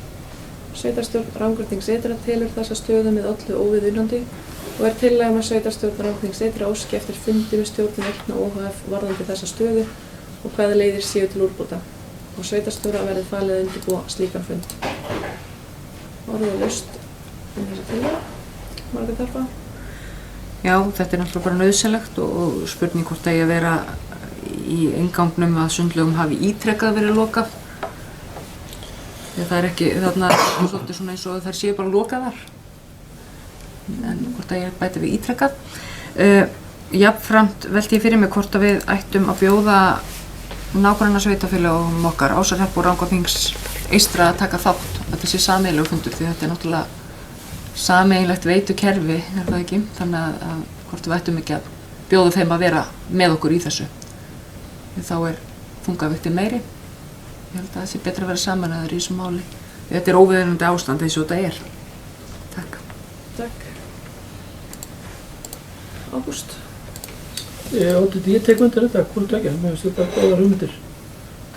Sveitarstjórn Rangárþings ytra telur þessa stöðu með öllu óviðunandi og er tillaga að sveitarstjórn Rangárþings ytra óski eftir fundi með stjórn Veitna ohf varðandi þessa stöðu og hvaða leiðir séu til úrbóta og sveitarstjóra verði falið að undirbúa slíkan fund. Orðið laust þessa tillögu. Margrét Harpa. Já, þetta er náttúrulega bara nauðsynlegt og spurning hvort það eigi að vera í inngangnum að sundlaugum hafi ítrekkað verið lokað. Þegar það er ekki þarna svolítið svona eins og þær séu bara lokaðar. En hvort það eigi að bæta við ítrekkað. Jafnframt velti ég fyrir mig hvort að við ættum að bjóða nágrannasveitarfélögum okkar, Ásarhrepp og Rangárþings eystra að taka þátt að þessi sameiginlegu fundur því þetta er náttúrulega sameiginlegt veitukerfi, er það ekki? Þannig að hvort við ættum ekki að bjóða þeim að vera með okkur í þessu. Því þá er þungaviktin meiri. Ég held að það sé betra að vera sameinaður í þessu máli. Þetta er óviðunandi ástand eins og þetta er. Takk. Takk. Ágúst. Ég tek undir þetta, hvort ekki, mér finnst þetta góðar hugmyndir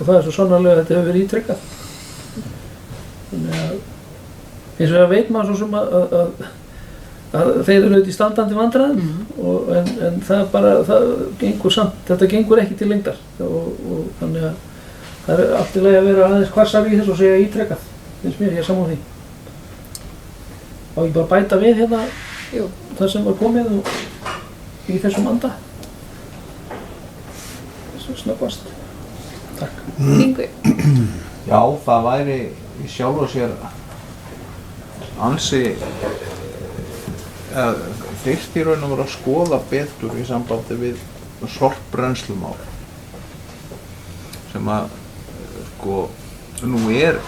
og það er svo sannarlega að þetta hefur verið ítrekkað. Þannig að eins og það veit maður svo sem að þeir eru auðvitað í standandi vandræðum en það bara, það gengur samt, þetta gengur ekki til lengdar og þannig að það er allt í lagi að vera aðeins hvassari í þessu og segja ítrekkað, finnst mér, ég er sammála því. Og ég bara bæta við hérna það sem var komið og í þessum anda. Snöggvast. Takk. Yngvi. Já, það væri í sjálfu sér ansi fyrst í raun og veru að skoða betur í sambandi við sorpbrennslumál sem að sko nú er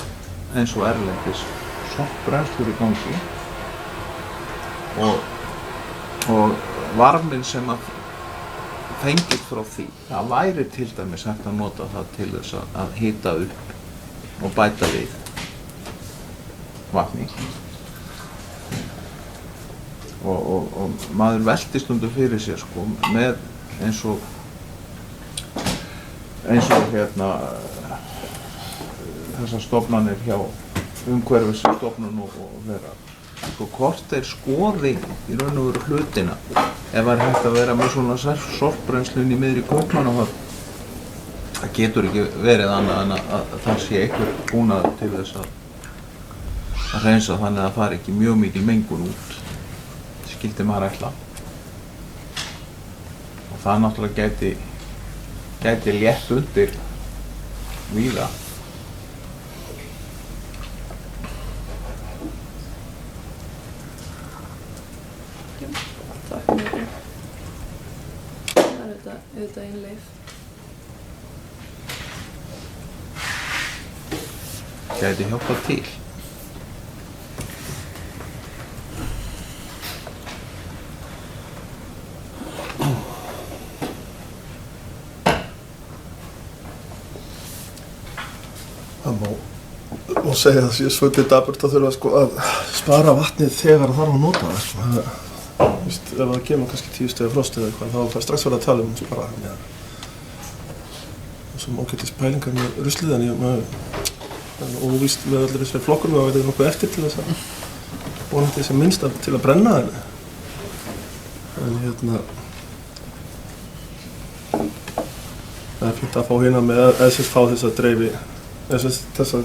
eins og erlendis sorpbrennslur í gangi og varminn sem að fengið frá því. Það væri til dæmis hægt að nota það til þess að hita upp og bæta við vatni. Og maður velti stundum fyrir sér sko, með eins og þessar stofnanir hjá umhverfisstofnun og vera sko, hvort þeir skoði í raun og veru hlutina ef það hægt að vera með svona sorpbrennslun í miðri Kaupmannahöfn. Það getur ekki verið annað en að það sé einhver búnaður til þess að hreinsa þannig að það fari ekki mjög mikil mengun út, skildi maður ætla. Og það náttúrulega gæti létt undir víða. Takk mjög. Það er auðvitað ein leið. Gæti hjálpað til. Það má segja að það sé svolítið dapurt að þurfa sko, að spara vatnið þegar það þarf að nota það. Sko. Ef það kemur kannski 10 stiga frost eða eitthvað, þá er strax verið að tala um spara. Ja. Og sem ógættis pælingar með ruslið, en óvíst með allir þessari flokkum og verið nokkuð eftir til þess að vonandi sem minnst til að brenna henni. En það er fínt að fá hérna með að fá þess að dreifi þess að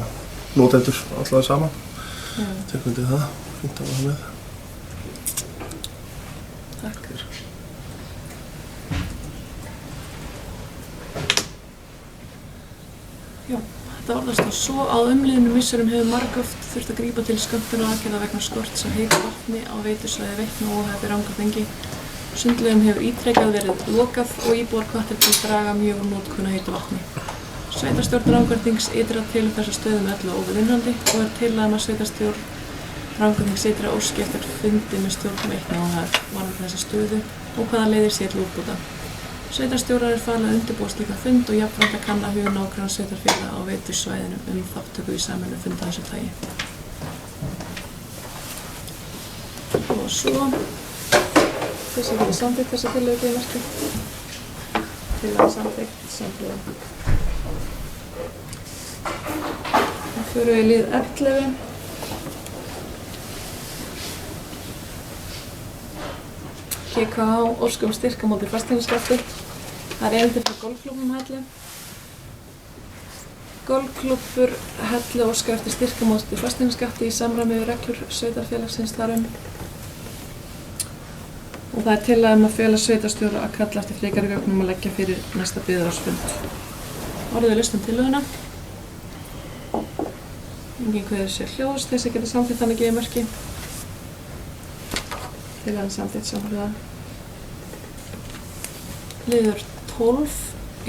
notendur alltaf saman. Tekkundi það, fínt að hafa með. Takk. Já, þetta orðast þá svo á umliðnum misserum hefur margoft þurft að grípa til skömmtunaraðgerða vegna skorts á heitu vatni á veitusvæði Veitna og Óhæfi Rangárþingi. Sundlaugum hefur ítrekað verið lokað og íbúar hvattir til að draga mjög úr notkun á heitu vatni. Sveitarstjórn Rangárþings ytra til þessa stöðum öllu óviðunandi og er tillaga að sveitarstjórn Rangárþings ytra óski eftir fundi með stjórn Veitna og Óhæfi varðandi þessa stöðu og hvaða leiðir sé til úrbóta. Sveitarstjórar er falið að undirbúa slíkan fund og jafnframt að kanna hug nágranna sveitarfélaga á veitusvæðinu þátttöku í samvinnu funda þessu tagi. Og svo þessi verið samþykkt þessa tillögu geðmerki. Tillaga samþykkt samhljóða. Þá förum við í lið 11. GKH óskar styrk á móti fasteignaskatti. Það er erindi frá golfklúbbnum Hellu. Golfklúbbur Hellu óskar eftir styrk á móti fasteignaskatti í samræmi við reglur sveitarfélagsins þar og það er tillaga að fela sveitarstjóra að kalla eftir frekari gögnum að leggja fyrir næsta biðarásfund. Orðið er laust tillöguna. Enginn kveður sér hljóðs þess að geta samþykkt þannig geðmerki. Tillagan samþykkt samhljóða. Liður 12.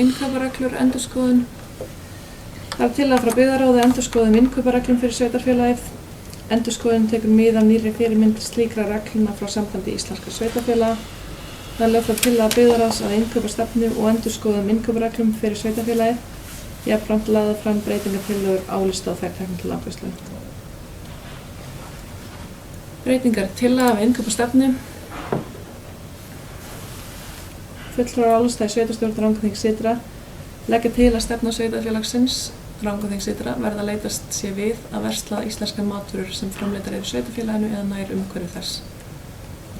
Innkaupareglur endurskoðun. Það er tillaga frá byggðarráði endurskoðun innkaupareglum fyrir sveitarfélagið. Endurskoðun tekur mið af nýrri fyrirmynd slíkra reglna frá Sambandi íslenskra sveitarfélaga. Það er lögð frá tillaga byggðarráðs að innkaupastefnu og endurskoðun innkaupareglum fyrir sveitarfélagið. Jafnframt lagðar fram breytingartillögur álista og þær teknar til afgreiðslu. Breytingar tillaga við innkaupastefnu. Fulltrúar álista í sveitarstjórn Rangárþings ytra leggja til að stefna sveitarfélagsins Rangárþings ytra verða að leitast sé við að versla íslenskar matvörur sem framleiddar eru í sveitarfélaginu eða nær umhverfi þess.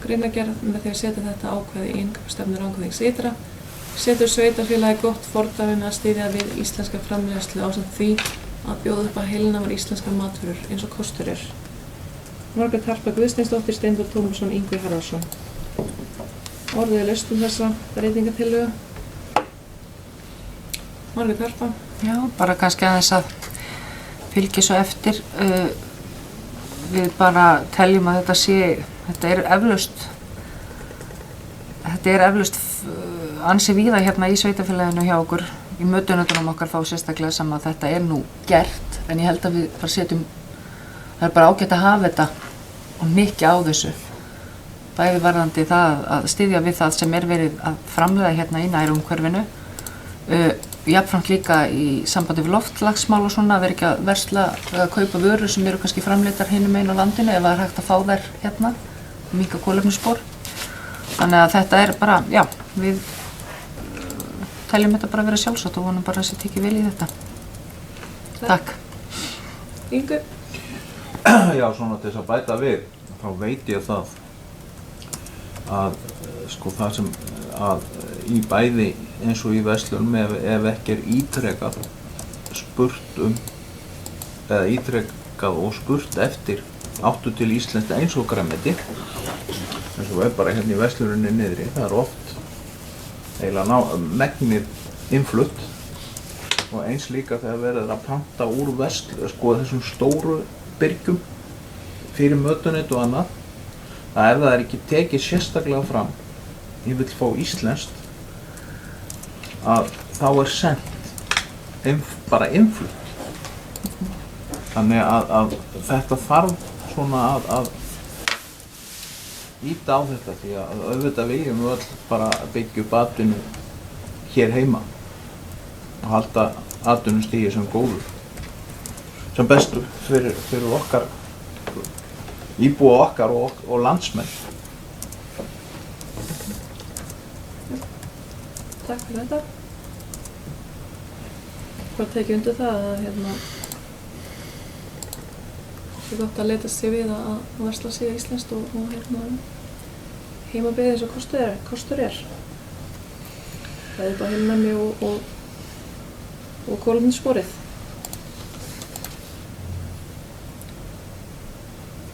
Greinargerð með því að setja þetta ákvæði í innkaupastefnu Rangárþings ytra setur sveitarfélagi gott fordæmi með að styðja við íslenska framleiðslu ásamt því að bjóða upp að heilnæmar íslenskar matvörur eins og kostur er. Margrét Harpa Guðsteinsdóttir, Steindór Tómasson, Ingvi Harðarsson. Orðið er laust þessa breytingartillögu. Margrét Harpa. Já, bara kannski aðeins að fylgja svo eftir. Við bara teljum að þetta er eflaust ansi víða hérna í sveitarfélaginu hjá okkur. Í mötunautunum okkar fá sérstaklega saman að þetta er nú gert, en ég held að við bara setjum, það er bara ágætt að hafa þetta og hnykkja á þessu. bæði varðandi það að styðja við það sem verið að framleiða hérna í nærumhverfinu, jafnframt líka í sambandi við loftslagsmál og svona, vera ekki að versla eða kaupa vörur sem eru kannski framleiddar hinum einn á landinu ef það er hægt að fá þær hérna, minnka kolefnisspor. Þannig að þetta er bara, já, við teljum þetta bara vera sjálfsagt og vonum bara að það sé tekið vel í þetta. Takk. Ingu? Já, svona til þess að bæta við, þá veit ég það að sko það sem að í bæði eins og í verslunum ef ekki er ítrekað spurt eða ítrekað og spurt eftir áttu til íslenskt eins og grænmeti eins og bara hérna í versluninni niðri, það er oft eiginlega megnið innflutt og eins líka þegar verður að panta úr sko þessum stóru byrgjum fyrir mötuneyt og annað, að ef það er ekki tekið sérstaklega fram ég vil fá íslenskt að þá er sent bara innflutt. Þannig að þetta þarf svona að ýta á þetta því að auðvitað viljum við öll bara byggja upp atvinnu hér heima og halda atvinnustigi sem góður, sem bestur fyrir okkar íbúa okkar og landsmenn. Takk fyrir þetta. Bara tekið undir það að það er gott að leitast sér við að versla sig íslenskt og heimabyggð eins og kostur er. Það er bara heilnæmi og kolefnissporið.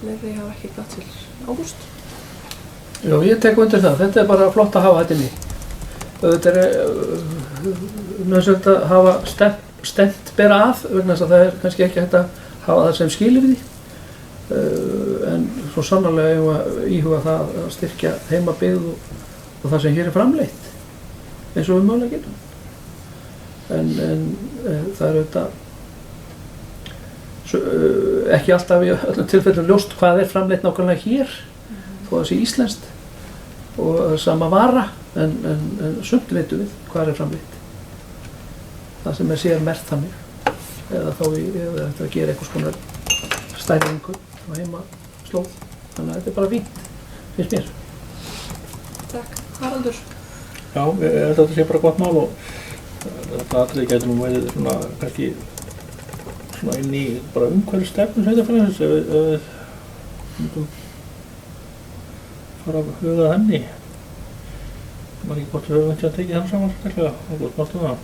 Fleiri hafa ekki gott til Ágúst. Já, ég tek undir það. Þetta er bara flott að hafa þetta inni. Þetta er nauðsynlegt að hafa stemmt bera að vegna þess að það er kannski ekki hægt að hafa það sem skilyrði. En svo sannarlega eigum að íhuga það að styrkja heimabyggð og það sem hér er framleitt eins og við mögulega getum. En það er auðvitað ekki alltaf í öllum tilfellum ljóst hvað er framleitt nákvæmlega hér þó að það sé íslenskt og sama vara en sumt vitum við hvað er framleitt. Það sem sér merkt þannig eða þá eða þetta að gera einhvers konar stæringu á heimaslóð. Þannig að þetta er bara fínt, finnst mér. Takk. Haraldur? Já, ég held að þetta sé bara gott mál og þetta atriði gæti nú verið svona kannski svona inn í bara umhverfisstefnu sveitarfélagsins ef við myndum fara að huga að henni. Ég man ekki hvort við höfum ekki að tekið þann saman sérstaklega og gott máltum það.